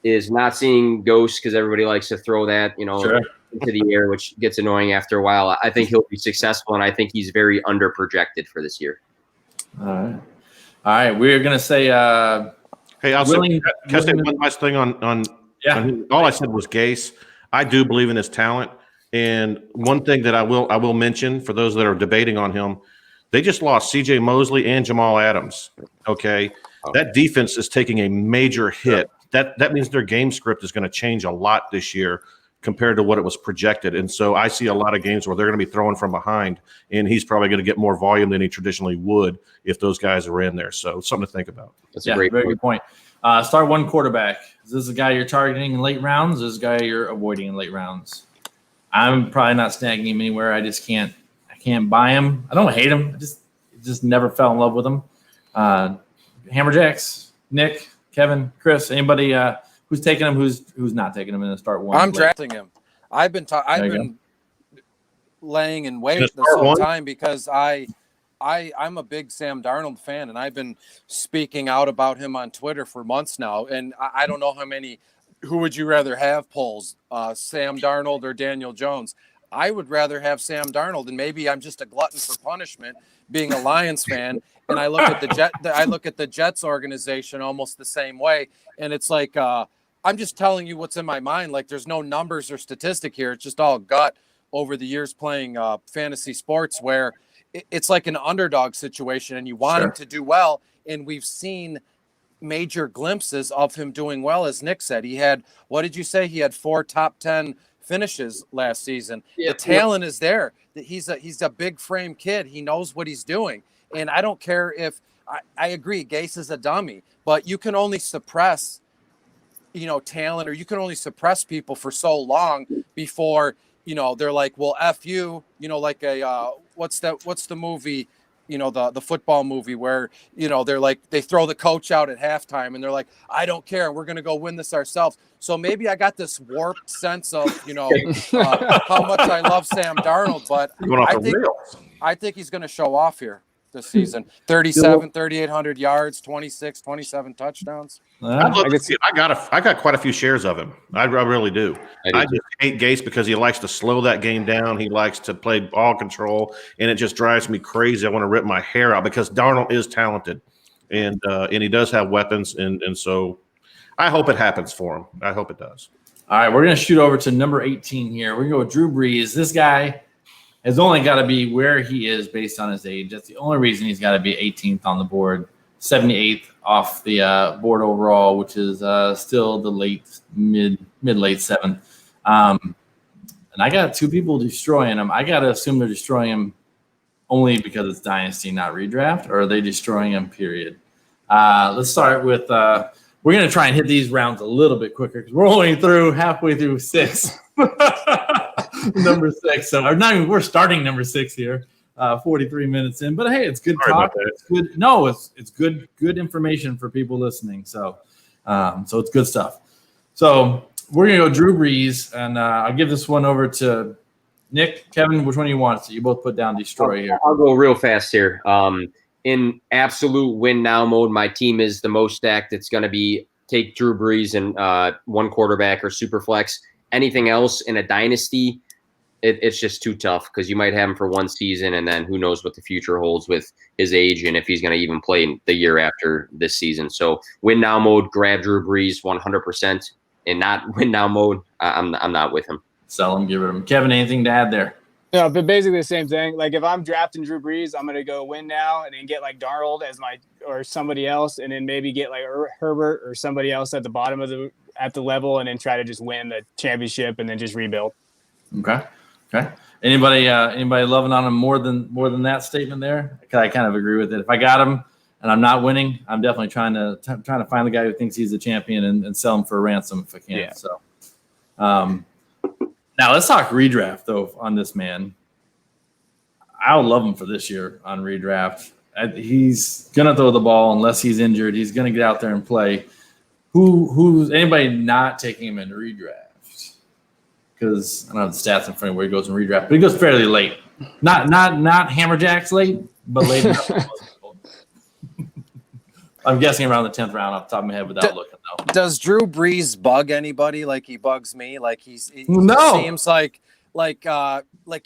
is not seeing ghosts, because everybody likes to throw that, Sure. into the air, which gets annoying after a while, I think he'll be successful, and I think he's very under projected for this year. All right. We're gonna say. Hey, I'll say, Willing- can I say Willing- one last thing on Yeah. all I said was Gase. I do believe in his talent. And one thing that I will mention for those that are debating on him, they just lost C.J. Mosley and Jamal Adams. Okay. That defense is taking a major hit. That means their game script is going to change a lot this year compared to what it was projected. And so I see a lot of games where they're going to be throwing from behind, and he's probably going to get more volume than he traditionally would if those guys are in there. So something to think about. That's a great very point. good point. Start one quarterback. Is this a guy you're targeting in late rounds? Or is this a guy you're avoiding in late rounds? I'm probably not snagging him anywhere. I can't buy him. I don't hate him. I just never fell in love with him. Hammerjacks, Nick, Kevin, Chris, anybody who's taking him, who's not taking him in the start one? I'm drafting him. I've been laying in wait this whole time because I'm a big Sam Darnold fan, and I've been speaking out about him on Twitter for months now. And I don't know how many. Who would you rather have polls, Sam Darnold or Daniel Jones? I would rather have Sam Darnold, and maybe I'm just a glutton for punishment, being a Lions fan. And I look at the Jets organization almost the same way, and it's like I'm just telling you what's in my mind. Like there's no numbers or statistic here. It's just all gut over the years playing fantasy sports, where it's like an underdog situation, and you want him to do well. And we've seen major glimpses of him doing well, as Nick said. He had, what did you say? He had 4 top 10 finishes last season. Yeah, the talent is there. He's a big frame kid. He knows what he's doing. And I don't care if I agree, Gase is a dummy, but you can only suppress, talent, or you can only suppress people for so long before, they're like, well, F you, like what's the movie, the football movie where, they're like, they throw the coach out at halftime and they're like, I don't care. We're going to go win this ourselves. So maybe I got this warped sense of, how much I love Sam Darnold, but I think he's going to show off here this season. 3,800 yards, 27 touchdowns. I got quite a few shares of him. I really do. I just hate Gase because he likes to slow that game down. He likes to play ball control, and it just drives me crazy. I want to rip my hair out because Darnold is talented, and he does have weapons, and so I hope it happens for him. I hope it does. All right, we're going to shoot over to number 18 here. We're going to go with Drew Brees. This guy has only got to be where he is based on his age. That's the only reason he's got to be 18th on the board, 78th off the board overall, which is still the mid-late 7th. And I got 2 people destroying him. I got to assume they're destroying him only because it's dynasty, not redraft, or are they destroying him, period? Let's start with we're going to try and hit these rounds a little bit quicker because we're only halfway through 6. Number 6. So we're starting number 6 here, 43 minutes in. But hey, it's good talk. It's good. No, it's good information for people listening. So it's good stuff. So we're gonna go Drew Brees, and I'll give this one over to Nick, Kevin. Which one do you want? So you both put down destroy here. I'll go real fast here. In absolute win now mode, my team is the most stacked. It's going to be take Drew Brees and one quarterback or super flex. Anything else in a dynasty, it's just too tough because you might have him for one season, and then who knows what the future holds with his age and if he's going to even play the year after this season. So win now mode, grab Drew Brees 100%, and not win now mode, I'm not with him. Sell him, give it him. Kevin, anything to add there? No, but basically the same thing. Like if I'm drafting Drew Brees, I'm going to go win now and then get like Darnold as or somebody else, and then maybe get like Herbert or somebody else at the bottom of at the level, and then try to just win the championship and then just rebuild. Okay. Anybody loving on him more than that statement there? I kind of agree with it. If I got him and I'm not winning, I'm definitely trying to find the guy who thinks he's a champion and sell him for a ransom if I can. Yeah. So, now let's talk redraft though on this man. I would love him for this year on redraft. He's gonna throw the ball unless he's injured. He's gonna get out there and play. Who's anybody not taking him in redraft? because I don't have the stats in front of where he goes in redraft, but he goes fairly late. Not Hammerjacks late, but late enough. I'm guessing around the 10th round off the top of my head without looking though. Does Drew Brees bug anybody like he bugs me? Like he No. seems like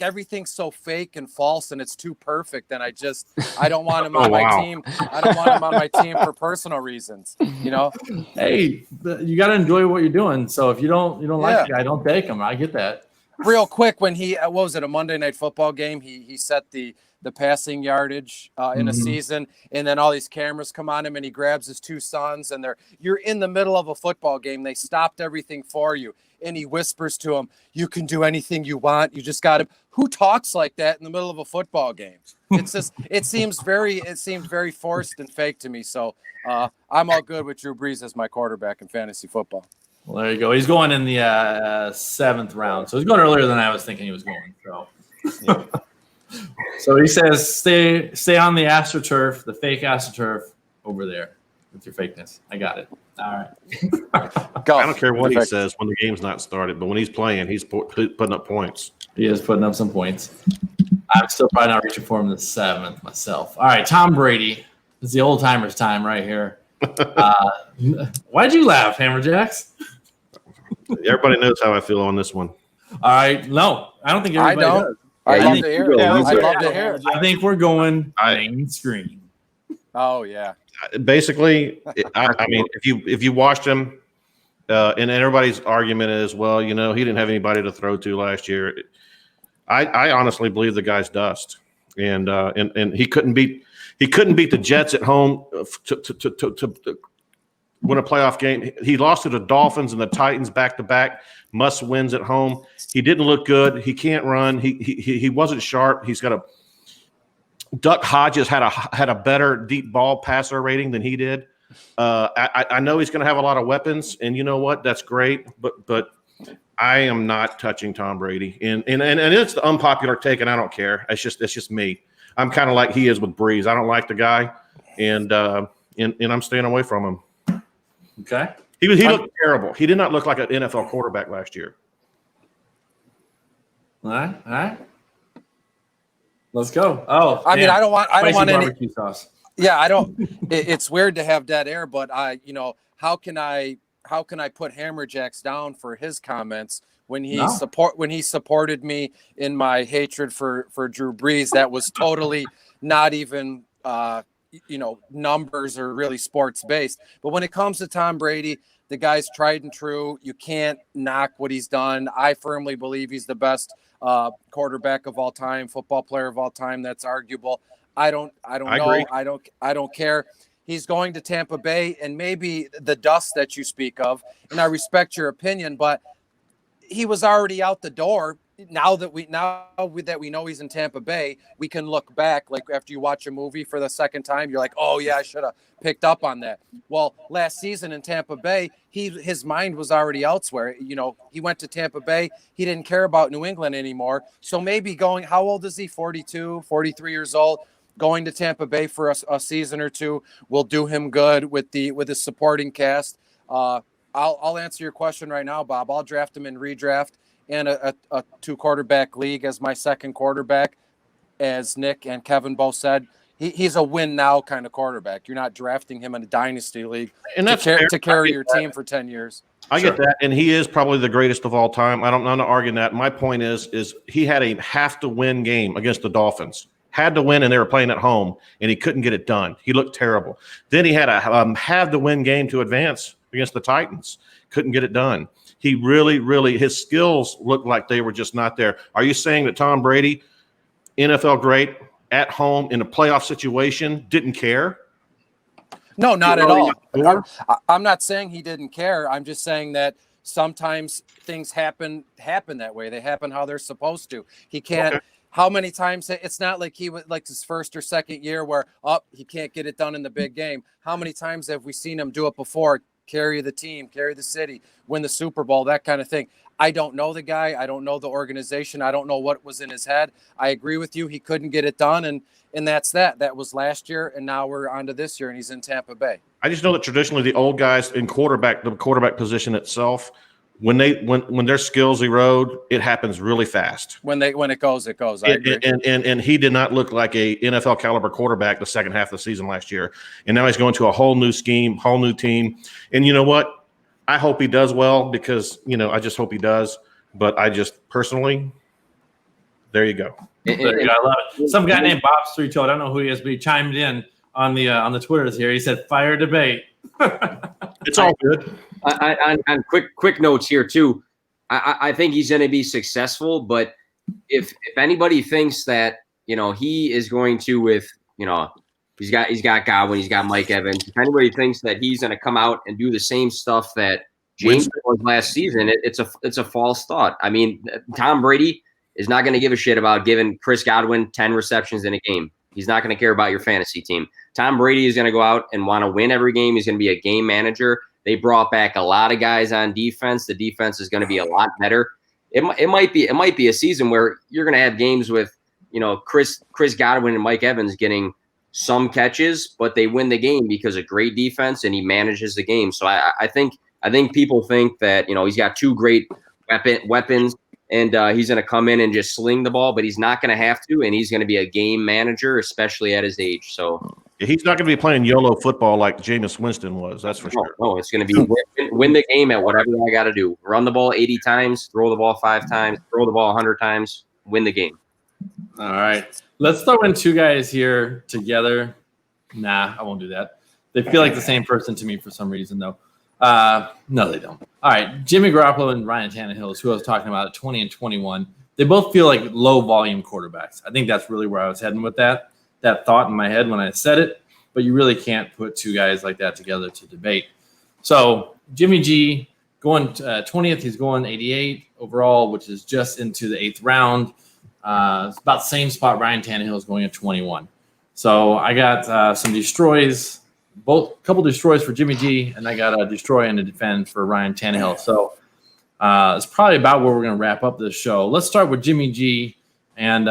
everything's so fake and false and it's too perfect. And I don't want him on my team. I don't want him on my team for personal reasons. You know? Hey, you got to enjoy what you're doing. So if you don't like the guy, don't take him. I get that. Real quick, when he what was it, a Monday Night Football game? He set the passing yardage in a season, and then all these cameras come on him, and he grabs his two sons, and you're in the middle of a football game. They stopped everything for you, and he whispers to him, "You can do anything you want. You just got to." Who talks like that in the middle of a football game? It's just it seems very forced and fake to me. So I'm all good with Drew Brees as my quarterback in fantasy football. Well, there you go. He's going in the 7th round, so he's going earlier than I was thinking he was going. So. So he says, stay on the AstroTurf, the fake AstroTurf over there with your fakeness. I got it. All right. Go. I don't care what he says when the game's not started, but when he's playing, he's putting up points. He is putting up some points. I'm still probably not reaching for him the 7th myself. All right, Tom Brady. It's the old timers time right here. Why'd you laugh, Hammerjacks? Everybody knows how I feel on this one. All right. No, I don't think everybody does. I'd love to hear it. I'd love to hear it. I think we're going main screen. Oh, yeah. Basically, I mean, if you watched him, and everybody's argument is, well, you know, he didn't have anybody to throw to last year. I honestly believe the guy's dust, and he couldn't beat the Jets at home to win a playoff game. He lost to the Dolphins and the Titans back to back, must wins at home. He didn't look good. He can't run. He wasn't sharp. He's got Duck Hodges had a better deep ball passer rating than he did. I know he's going to have a lot of weapons, and you know what? That's great. But I am not touching Tom Brady, and it's the unpopular take, and I don't care. It's just me. I'm kind of like he is with Breeze. I don't like the guy, and I'm staying away from him. Okay. He looked terrible. He did not look like an NFL quarterback last year. All right. Let's go. Oh, I mean, I don't want barbecue any sauce. Yeah, I don't. It's weird to have dead air, but how can I put Hammerjacks down for his comments when he supported me in my hatred for Drew Brees? That was totally not even numbers or really sports based. But when it comes to Tom Brady, the guy's tried and true. You can't knock what he's done. I firmly believe he's the best quarterback of all time, football player of all time. That's arguable. I don't know. I don't care. He's going to Tampa Bay, and maybe the dust that you speak of, and I respect your opinion, but he was already out the door. Now that we know he's in Tampa Bay, we can look back. Like after you watch a movie for the second time, you're like, oh yeah, I should have picked up on that. Well, last season in Tampa Bay, his mind was already elsewhere. He went to Tampa Bay. He didn't care about New England anymore. So maybe how old is he? 42, 43 years old. Going to Tampa Bay for a season or two will do him good with his supporting cast. I'll answer your question right now, Bob. I'll draft him in redraft and a 2-quarterback league as my second quarterback. As Nick and Kevin both said, he's a win now kind of quarterback. You're not drafting him in a dynasty league and to carry your team for 10 years. I get that, and he is probably the greatest of all time. I'm not arguing that. My point is he had a have-to-win game against the Dolphins. Had to win, and they were playing at home, and he couldn't get it done. He looked terrible. Then he had a have-to-win game to advance against the Titans. Couldn't get it done. He really, his skills looked like they were just not there. Are you saying that Tom Brady, NFL great, at home in a playoff situation, didn't care? No, not at all. I'm not saying he didn't care. I'm just saying that sometimes things happen that way. They happen how they're supposed to. He can't. Okay. How many times? It's not like he was like his first or second year where he can't get it done in the big game. How many times have we seen him do it before? Carry the team, carry the city, win the Super Bowl, that kind of thing. I don't know the guy. I don't know the organization. I don't know what was in his head. I agree with you. He couldn't get it done, and that's that. That was last year, and now we're on to this year, and he's in Tampa Bay. I just know that traditionally the old guys in the quarterback position itself, when their skills erode, it happens really fast. When it goes, it goes. I agree. And he did not look like a NFL caliber quarterback the second half of the season last year. And now he's going to a whole new scheme, whole new team. And you know what? I hope he does well because, I just hope he does. But I just personally, there you go. I love it. Some guy named Bob Streeto, I don't know who he is, but he chimed in on the Twitters here. He said, "Fire debate." It's all good. On quick notes here too. I think he's going to be successful, but if anybody thinks that he is going to he's got Godwin, he's got Mike Evans. If anybody thinks that he's going to come out and do the same stuff that James was last season, it's a false thought. I mean, Tom Brady is not going to give a shit about giving Chris Godwin 10 receptions in a game. He's not going to care about your fantasy team. Tom Brady is going to go out and want to win every game. He's going to be a game manager. They brought back a lot of guys on defense. The defense is going to be a lot better. It might be a season where you're going to have games with Chris Godwin and Mike Evans getting some catches, but they win the game because of great defense and he manages the game. So I think people think that he's got two great weapons and he's going to come in and just sling the ball, but he's not going to have to, and he's going to be a game manager, especially at his age. So he's not going to be playing YOLO football like Jameis Winston was. That's for sure. No, it's going to be win the game at whatever I got to do. Run the ball 80 times, throw the ball 5 times, throw the ball 100 times, win the game. All right. Let's throw in two guys here together. Nah, I won't do that. They feel like the same person to me for some reason, though. No, they don't. All right. Jimmy Garoppolo and Ryan Tannehill is who I was talking about at 20 and 21. They both feel like low volume quarterbacks. I think that's really where I was heading with that thought in my head when I said it, but you really can't put two guys like that together to debate. So Jimmy G going 20th, he's going 88 overall, which is just into the 8th round. It's about the same spot Ryan Tannehill is going at 21. So I got some destroys, a couple destroys for Jimmy G, and I got a destroy and a defend for Ryan Tannehill. So it's probably about where we're going to wrap up this show. Let's start with Jimmy G. And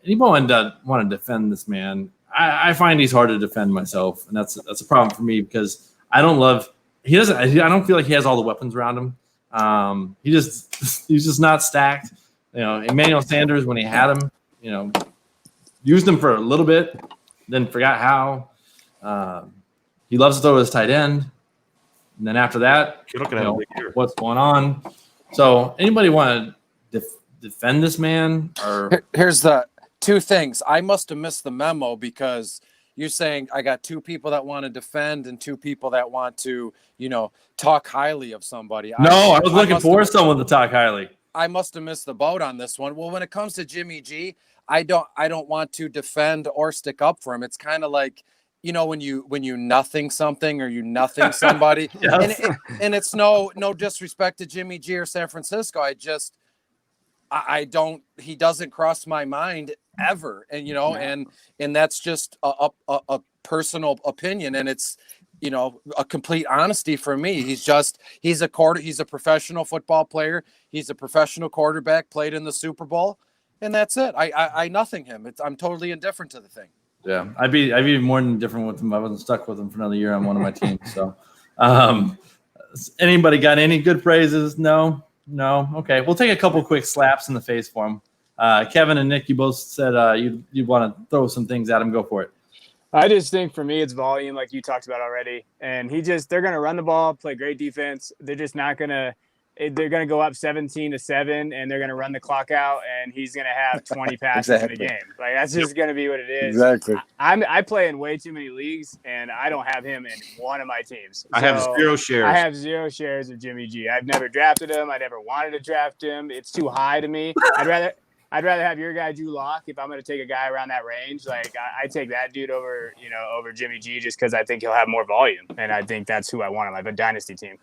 anyone that want to defend this man, I find he's hard to defend myself, and that's a problem for me because I don't feel like he has all the weapons around him. He's just not stacked. Emmanuel Sanders, when he had him, used him for a little bit, then forgot how. He loves to throw his tight end. And then after that, what's going on? So anybody want to defend this man? Or Here's the two things. I must have missed the memo because you're saying I got two people that want to defend and two people that want to, talk highly of somebody. I was looking for someone to talk highly. I must have missed the boat on this one. Well, when it comes to Jimmy G, I don't want to defend or stick up for him. It's kind of like, when you nothing something or you nothing somebody. Yes. and it's no disrespect to Jimmy G or San Francisco. He doesn't cross my mind ever. And and that's just a personal opinion. And it's, a complete honesty for me. He's a professional football player. He's a professional quarterback, played in the Super Bowl, and that's it. I nothing him. I'm totally indifferent to the thing. Yeah, I'd be more than indifferent with him. I wasn't stuck with him for another year on one of my teams. So, anybody got any good phrases? No. Okay, we'll take a couple quick slaps in the face for him. Kevin and Nick, you both said you want to throw some things at him. Go for it. I just think for me, it's volume, like you talked about already. And they're going to run the ball, play great defense. They're just not going to. They're going to go up 17-7, and they're going to run the clock out, and he's going to have 20 passes in the game. Like that's just going to be what it is. Exactly. I play in way too many leagues, and I don't have him in one of my teams. I have 0 shares. I have 0 shares of Jimmy G. I've never drafted him. I never wanted to draft him. It's too high to me. I'd rather have your guy Drew Lock if I'm going to take a guy around that range. Like I take that dude over Jimmy G just because I think he'll have more volume, and I think that's who I want on my dynasty team.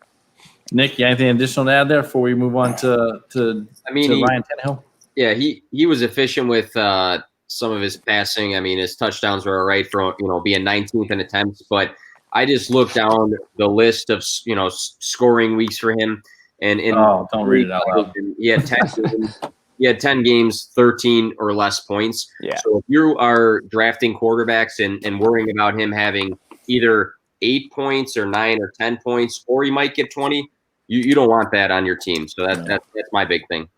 Nick, you anything additional to add there before we move on to Ryan Tannehill? Yeah, he was efficient with some of his passing. I mean, his touchdowns were all right for being 19th in attempts. But I just looked down the list of scoring weeks for him, and don't read it out loud. He had 10 games. He had 10 games, 13 or less points. Yeah. So if you are drafting quarterbacks and worrying about him having either 8 points or 9 or 10 points, or he might get 20, You don't want that on your team. So that's my big thing.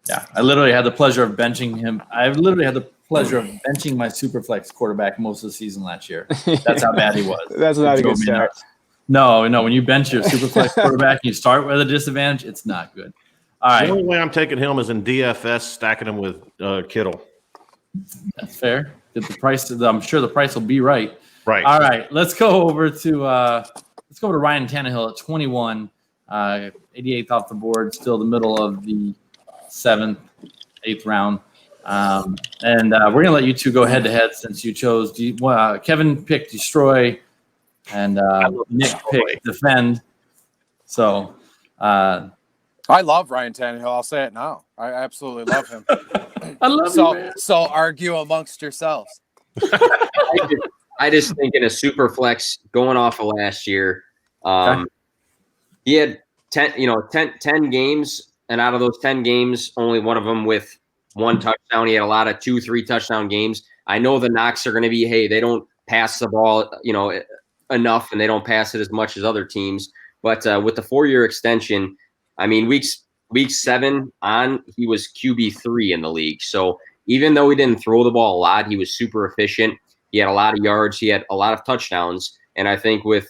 Yeah, I literally had the pleasure of benching him. I literally had the pleasure of benching my Superflex quarterback most of the season last year. That's how bad he was. That's not a good start. No, when you bench your Superflex quarterback and you start with a disadvantage, it's not good. All right. The only way I'm taking him is in DFS, stacking him with Kittle. That's fair. I'm sure the price will be right. Right. All right. Let's go over to Ryan Tannehill at 21, 88th off the board, still the middle of the 7th, 8th round. And we're going to let you two go head to head since you chose. Kevin picked destroy, and Nick picked defend. So I love Ryan Tannehill. I'll say it now. I absolutely love him. I love you, man. So argue amongst yourselves. I just think in a super flex going off of last year, he had 10 games, and out of those 10 games, only one of them with one touchdown. He had a lot of 2-3 touchdown games. I know the knocks are going to be, hey, they don't pass the ball, enough, and they don't pass it as much as other teams. But with the 4-year extension, I mean, week 7 on, he was QB3 in the league. So even though he didn't throw the ball a lot, he was super efficient. He had a lot of yards. He had a lot of touchdowns. And I think with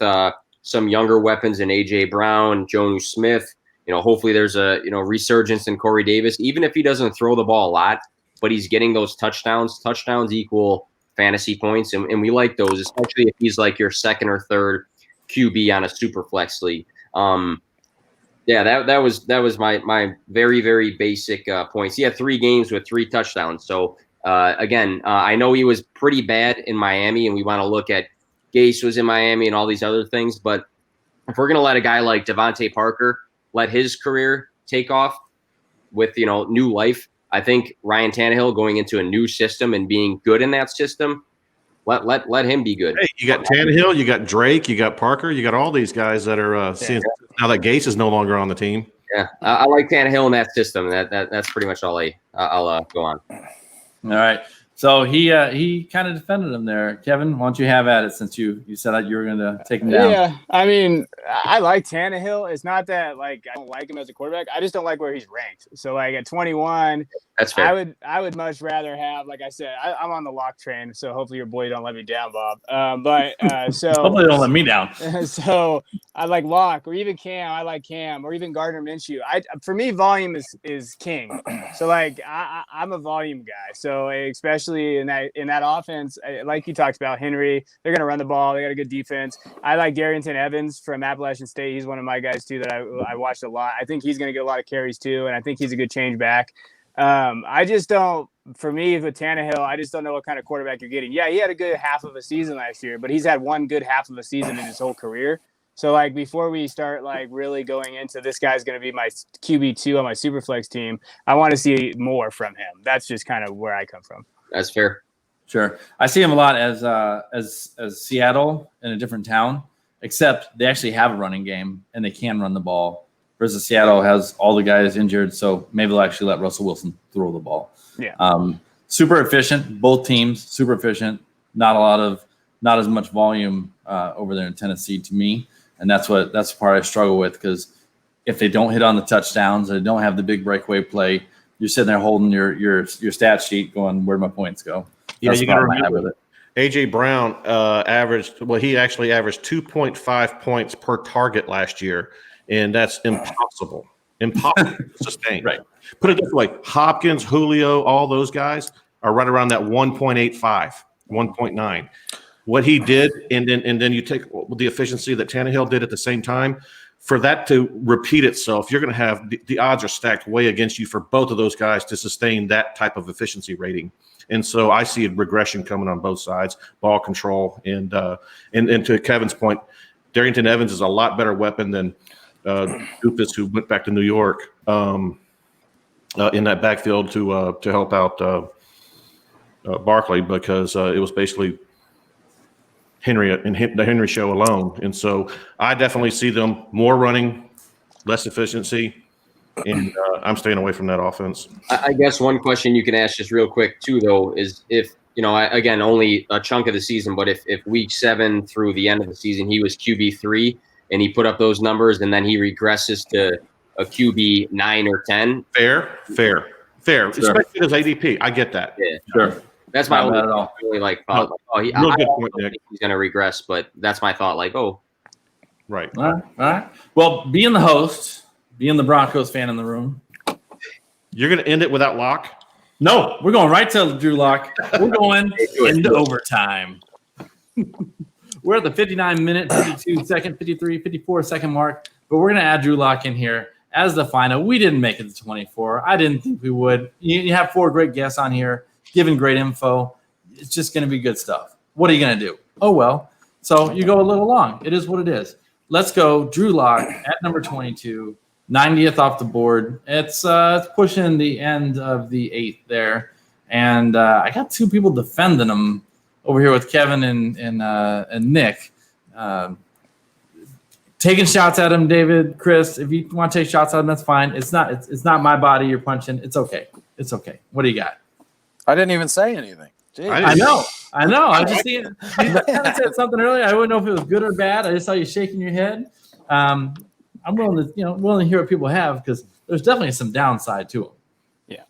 some younger weapons in A.J. Brown, Jonnu Smith, hopefully there's a resurgence in Corey Davis. Even if he doesn't throw the ball a lot, but he's getting those touchdowns. Touchdowns equal fantasy points, and we like those, especially if he's like your second or third QB on a super flex league. That was my very, very basic points. He had 3 games with 3 touchdowns. So again, I know he was pretty bad in Miami, and we want to look at Gase was in Miami and all these other things. But if we're going to let a guy like Devontae Parker let his career take off with new life, I think Ryan Tannehill going into a new system and being good in that system, let him be good. Hey, you got Tannehill, you got Drake, you got Parker, you got all these guys that are seeing now that Gase is no longer on the team. Yeah, I like Tannehill in that system. That's pretty much all I'll go on. All right. So he kind of defended him there. Kevin, why don't you have at it since you said that you were going to take him down? Yeah, I mean, I like Tannehill. It's not that I don't like him as a quarterback. I just don't like where he's ranked. So at 21, that's fair. I would much rather have, like I said, I'm on the lock train. So hopefully your boy don't let me down, Bob. So hopefully don't let me down. So I like Lock or even Cam. I like Cam or even Gardner Minshew. For me, volume is king. So I'm a volume guy. So especially in that offense, like you talked about, Henry, they're going to run the ball. They got a good defense. I like Darrington Evans from Appalachian State. He's one of my guys too that I watched a lot. I think he's going to get a lot of carries too, and I think he's a good change back. I just don't. For me, with Tannehill, I just don't know what kind of quarterback you're getting. Yeah, he had a good half of a season last year, but he's had one good half of a season in his whole career. So before we start really going into this guy's going to be my QB2 on my Superflex team, I want to see more from him. That's just kind of where I come from. That's fair. Sure. I see him a lot as Seattle in a different town, except they actually have a running game and they can run the ball. Versus Seattle has all the guys injured, so maybe they'll actually let Russell Wilson throw the ball. Yeah. Super efficient, both teams, super efficient. Not as much volume over there in Tennessee to me, and that's the part I struggle with, because if they don't hit on the touchdowns, they don't have the big breakaway play, you're sitting there holding your stat sheet, going, where'd my points go? Yeah, that's you got to remember with it. A.J. Brown he actually averaged 2.5 points per target last year, and that's impossible to sustain. Right. Put it this way, Hopkins, Julio, all those guys are right around that 1.85, 1.9. What he did, and then you take the efficiency that Tannehill did at the same time, for that to repeat itself, you're going to have the odds are stacked way against you for both of those guys to sustain that type of efficiency rating. And so I see a regression coming on both sides, ball control. And to Kevin's point, Darrington Evans is a lot better weapon than Doofus, who went back to New York in that backfield to help out Barkley, because it was basically Henry and the Henry show alone. And so I definitely see them more running, less efficiency, and I'm staying away from that offense. I guess one question you can ask just real quick too, though, is if, again, only a chunk of the season, but if week 7 through the end of the season, he was QB3, and he put up those numbers, and then he regresses to a QB 9 or 10. Fair. Sure. Especially his ADP. I get that. Yeah, Sure. that's my Not only bad at all. really like thought. No, Like, real I good also point, Nick. think he's going to regress, but that's my thought. Like, Right. All right. Well, being the host, being the Broncos fan in the room. You're going to end it without Locke? No, we're going right to Drew Lock. We're going into overtime. We're at the 59-minute, 52-second, 53, 54-second mark, but we're going to add Drew Lock in here as the final. We didn't make it to 24. I didn't think we would. You have 4 great guests on here, giving great info. It's just going to be good stuff. What are you going to do? Oh, well. So you go a little long. It is what it is. Let's go. Drew Lock at number 22. 90th off the board. It's pushing the end of the 8th there, and I got 2 people defending him over here with Kevin and Nick, taking shots at him. David, Chris, if you want to take shots at him, that's fine. It's not my body you're punching. It's okay. What do you got? I didn't even say anything. Jeez. I know. I'm just seeing. You kind of said something earlier. I wouldn't know if it was good or bad. I just saw you shaking your head. I'm willing to hear what people have, because there's definitely some downside to them. Yeah.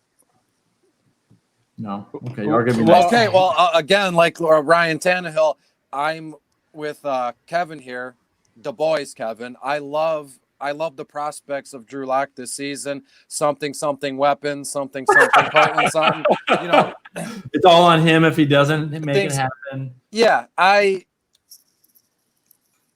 No. Okay. You are gonna be nice. Okay. Well, again, like Ryan Tannehill, I'm with Kevin here, the boys. Kevin, I love the prospects of Drew Lock this season. Something weapons, something Portland, something. It's all on him if he doesn't make it happen. Yeah,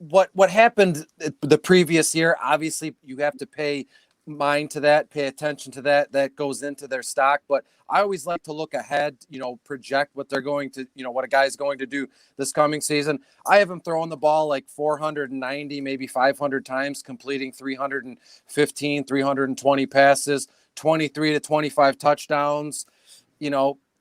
What happened the previous year, obviously you have to pay attention to that. That goes into their stock. But I always like to look ahead, project what they're going to, what a guy's going to do this coming season. I have him throwing the ball like 490, maybe 500 times, completing 315, 320 passes, 23 to 25 touchdowns,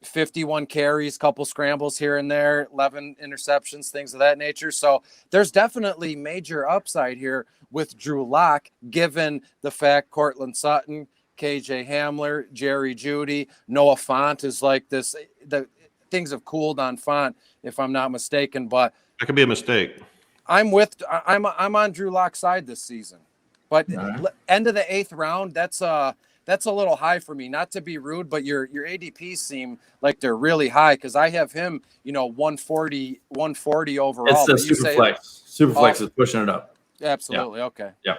51 carries, couple scrambles here and there, 11 interceptions, things of that nature. So there's definitely major upside here with Drew Lock, given the fact Cortland Sutton, KJ Hamler, Jerry Jeudy, Noah Fant is like this. The things have cooled on Fant, if I'm not mistaken, but That could be a mistake. I'm on Drew Lock's side this season. But end of the 8th round, that's a little high for me. Not to be rude, but your ADPs seem like they're really high, because I have him, 140 overall. It's the super flex. Super flex is pushing it up. Absolutely. Yeah. Okay. Yeah.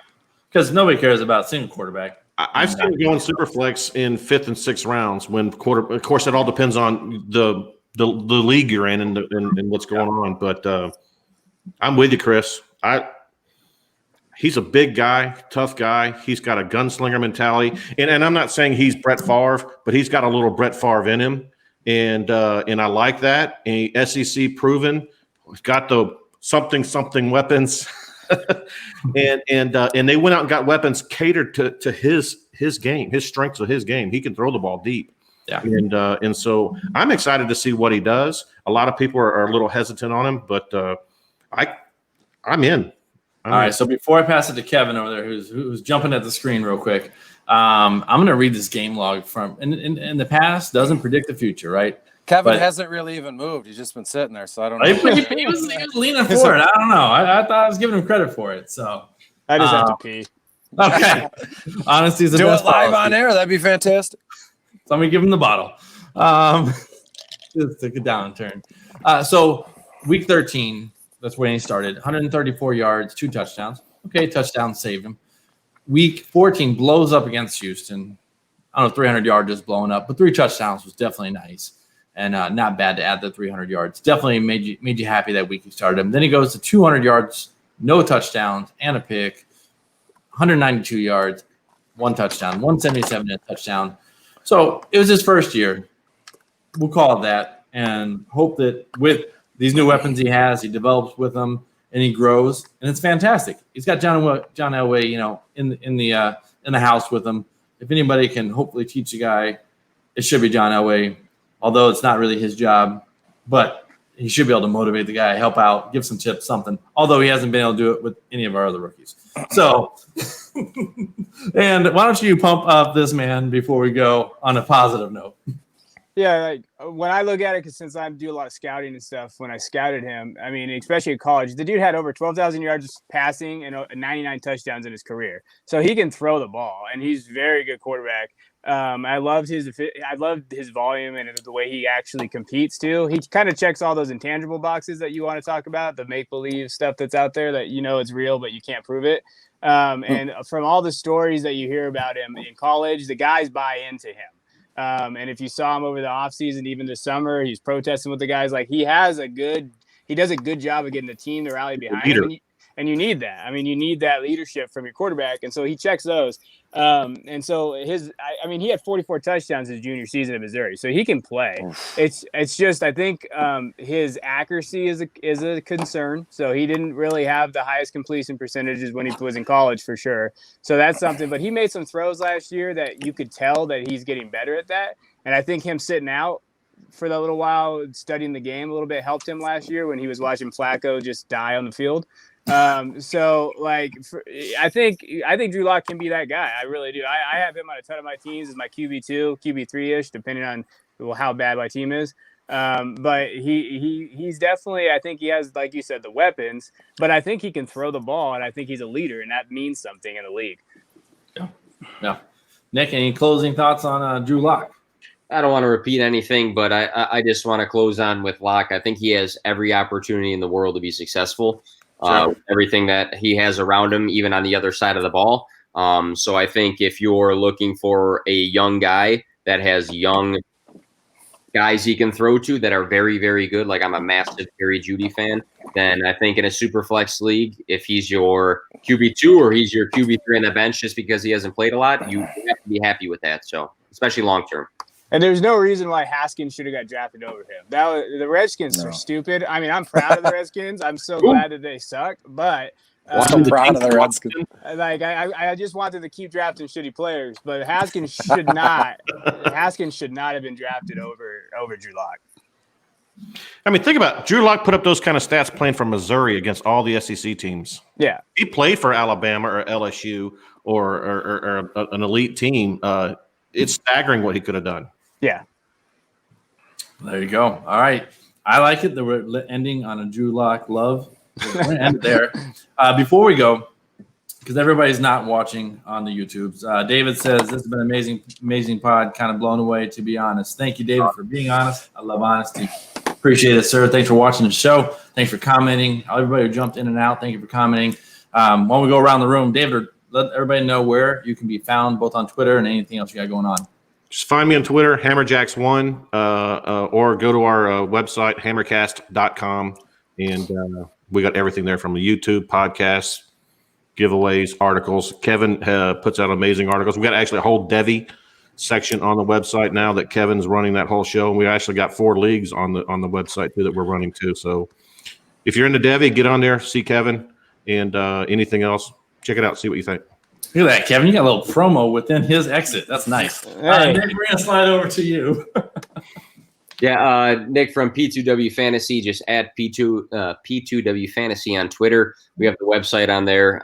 Because nobody cares about single quarterback. I've seen him going super flex in 5th and 6th rounds of course, it all depends on the league you're in and what's going on. But I'm with you, Chris. He's a big guy, tough guy. He's got a gunslinger mentality. And I'm not saying he's Brett Favre, but he's got a little Brett Favre in him. And I like that. And SEC proven. He's got the something weapons. and they went out and got weapons catered to his game, his strengths of his game. He can throw the ball deep. Yeah. And so I'm excited to see what he does. A lot of people are a little hesitant on him, but I'm in. All right, so before I pass it to Kevin over there, who's jumping at the screen real quick, I'm going to read this game log from in the past. Doesn't predict the future, right? Kevin hasn't really even moved. He's just been sitting there, so I don't know. He was leaning forward. I don't know. I thought I was giving him credit for it. So I just have to pee. Okay. Honesty is the Do best it live policy. on air. That'd be fantastic. So I'm going to give him the bottle. Just took a downturn. So week 13. That's when he started. 134 yards, 2 touchdowns. Okay, touchdown saved him. Week 14 blows up against Houston. I don't know, 300 yards just blowing up, but 3 touchdowns was definitely nice and not bad to add the 300 yards. Definitely made you happy that week he started him. Then he goes to 200 yards, no touchdowns, and a pick. 192 yards, 1 touchdown, 177 and a touchdown. So it was his first year. We'll call it that, and hope that with these new weapons he has, he develops with them, and he grows, and it's fantastic. He's got John Elway, in the house with him. If anybody can hopefully teach a guy, it should be John Elway. Although it's not really his job, but he should be able to motivate the guy, help out, give some tips, something. Although he hasn't been able to do it with any of our other rookies. So, and why don't you pump up this man before we go on a positive note? Yeah, like when I look at it, because since I do a lot of scouting and stuff, when I scouted him, I mean, especially in college, the dude had over 12,000 yards passing and 99 touchdowns in his career. So he can throw the ball, and he's a very good quarterback. I loved his volume and the way he actually competes too. He kind of checks all those intangible boxes that you want to talk about, the make believe stuff that's out there that you know it's real but you can't prove it. And from all the stories that you hear about him in college, the guys buy into him. And if you saw him over the offseason, even this summer, he's protesting with the guys. Like he does a good job of getting the team to rally behind him. And you need that. I mean, you need that leadership from your quarterback. And so he checks those. And so he had 44 touchdowns his junior season at Missouri, so he can play. It's just, I think his accuracy is a concern. So he didn't really have the highest completion percentages when he was in college for sure. So that's something, but he made some throws last year that you could tell that he's getting better at that. And I think him sitting out for that little while, studying the game a little bit, helped him last year when he was watching Flacco just die on the field. So like, I think Drew Lock can be that guy. I really do. I have him on a ton of my teams as my QB2, QB3-ish, depending on how bad my team is. But he's definitely, I think he has, like you said, the weapons, but I think he can throw the ball, and I think he's a leader, and that means something in the league. Yeah. Nick, any closing thoughts on Drew Lock? I don't want to repeat anything, but I just want to close on with Lock. I think he has every opportunity in the world to be successful. Everything that he has around him, even on the other side of the ball. So I think if you're looking for a young guy that has young guys he can throw to that are very, very good, like I'm a massive Jerry Jeudy fan, then I think in a super flex league, if he's your QB2 or he's your QB3 on the bench just because he hasn't played a lot, you have to be happy with that. So especially long term. And there's no reason why Haskins should have got drafted over him. The Redskins are stupid. I mean, I'm proud of the Redskins. I'm so glad that they suck. But I'm proud of the Redskins. Like I just wanted to keep drafting shitty players, but Haskins should not have been drafted over Drew Lock. I mean, think about it. Drew Lock put up those kind of stats playing for Missouri against all the SEC teams. Yeah, he played for Alabama or LSU or an elite team. It's staggering what he could have done. Yeah. There you go. All right. I like it that we're ending on a Drew Lock love. We're going to end it there. Before we go, because everybody's not watching on the YouTubes, David says, this has been an amazing pod, kind of blown away, to be honest. Thank you, David, for being honest. I love honesty. Appreciate it, sir. Thanks for watching the show. Thanks for commenting. Everybody who jumped in and out, thank you for commenting. While we go around the room, David, let everybody know where you can be found, both on Twitter and anything else you got going on. Just find me on Twitter, HammerJacks1, or go to our website, hammercast.com, and we got everything there from the YouTube, podcasts, giveaways, articles. Kevin puts out amazing articles. We got actually a whole Devy section on the website now that Kevin's running that whole show, and we actually got 4 leagues on the website too that we're running too. So if you're into Devy, get on there, see Kevin, and anything else, check it out, see what you think. Look at that, Kevin. You got a little promo within his exit. That's nice. Hey. Nick, we're going to slide over to you. Yeah, Nick from P2W Fantasy, just add P2W Fantasy on Twitter. We have the website on there.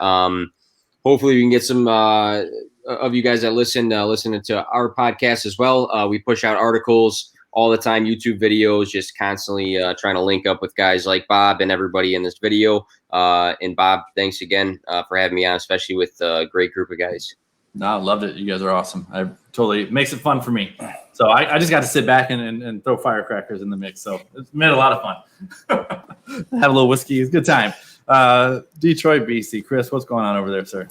Hopefully we can get some of you guys that listening to our podcast as well. We push out articles all the time, YouTube videos, just constantly trying to link up with guys like Bob and everybody in this video. And Bob, thanks again for having me on, especially with a great group of guys. No, I loved it. You guys are awesome. It makes it fun for me. So I just got to sit back and throw firecrackers in the mix. So it's made a lot of fun. Have a little whiskey. It's a good time. Detroit BC. Chris, what's going on over there, sir?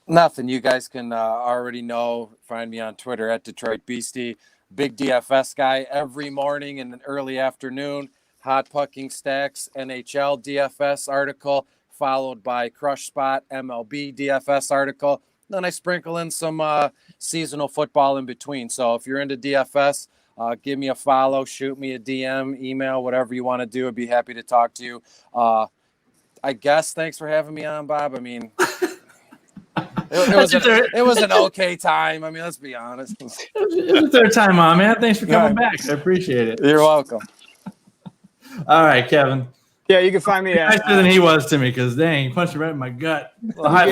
Nothing. You guys can already know. Find me on Twitter at Detroit Beastie. Big DFS guy every morning in the early afternoon. Hot Pucking Stacks NHL DFS article, followed by Crush Spot MLB DFS article. Then I sprinkle in some seasonal football in between. So if you're into DFS, give me a follow, shoot me a DM, email, whatever you want to do. I'd be happy to talk to you. I guess thanks for having me on, Bob. I mean, it was an okay time. I mean, let's be honest. It was the third time on, man. Thanks for coming back. I appreciate it. You're welcome. All right, Kevin. Yeah, you can find me at nicer than he was to me, because dang, he punched me right in my gut. Well,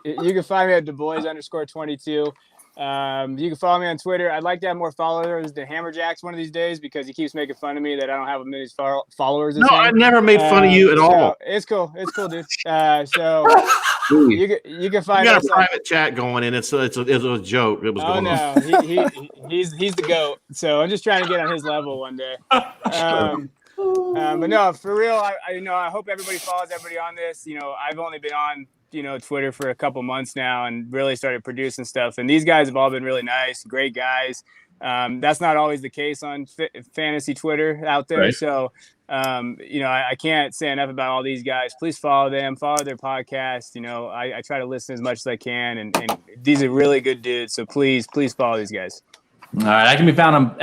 you can find me at DuBois _22. You can follow me on Twitter. I'd like to have more followers than Hammerjacks one of these days because he keeps making fun of me that I don't have as many followers as No, him. I never made fun of you at all. It's cool. It's cool, dude. So you can find You got us a private chat going, and it's a joke. It was going on. he's the GOAT. So I'm just trying to get on his level one day. But no, for real, I hope everybody follows everybody on this. I've only been on Twitter for a couple months now and really started producing stuff. And these guys have all been really nice, great guys. That's not always the case on fantasy Twitter out there. Right. So, I can't say enough about all these guys. Please follow them, follow their podcast. I try to listen as much as I can, and these are really good dudes. So please follow these guys. All right, I can be found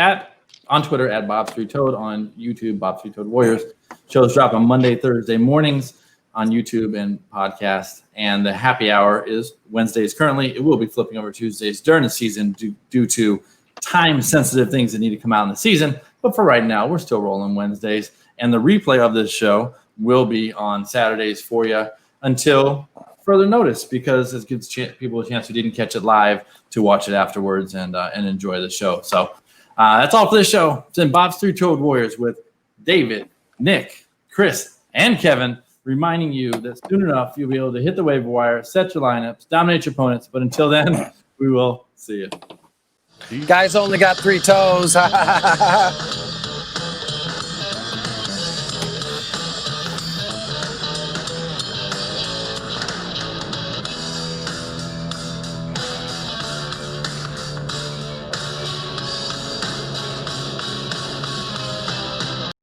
on Twitter at Bob3Toad, on YouTube, Bob3Toad Warriors. Shows drop on Monday, Thursday mornings on YouTube and podcast. And the happy hour is Wednesdays currently. It will be flipping over Tuesdays during the season due to time-sensitive things that need to come out in the season. But for right now, we're still rolling Wednesdays. And the replay of this show will be on Saturdays for you until further notice, because it gives people a chance who didn't catch it live to watch it afterwards and enjoy the show. So that's all for this show. It's in Bob's 3-Toed Warriors with David, Nick, Chris, and Kevin, reminding you that soon enough you'll be able to hit the waiver wire, set your lineups, dominate your opponents. But until then, we will see you. Guys only got 3 toes.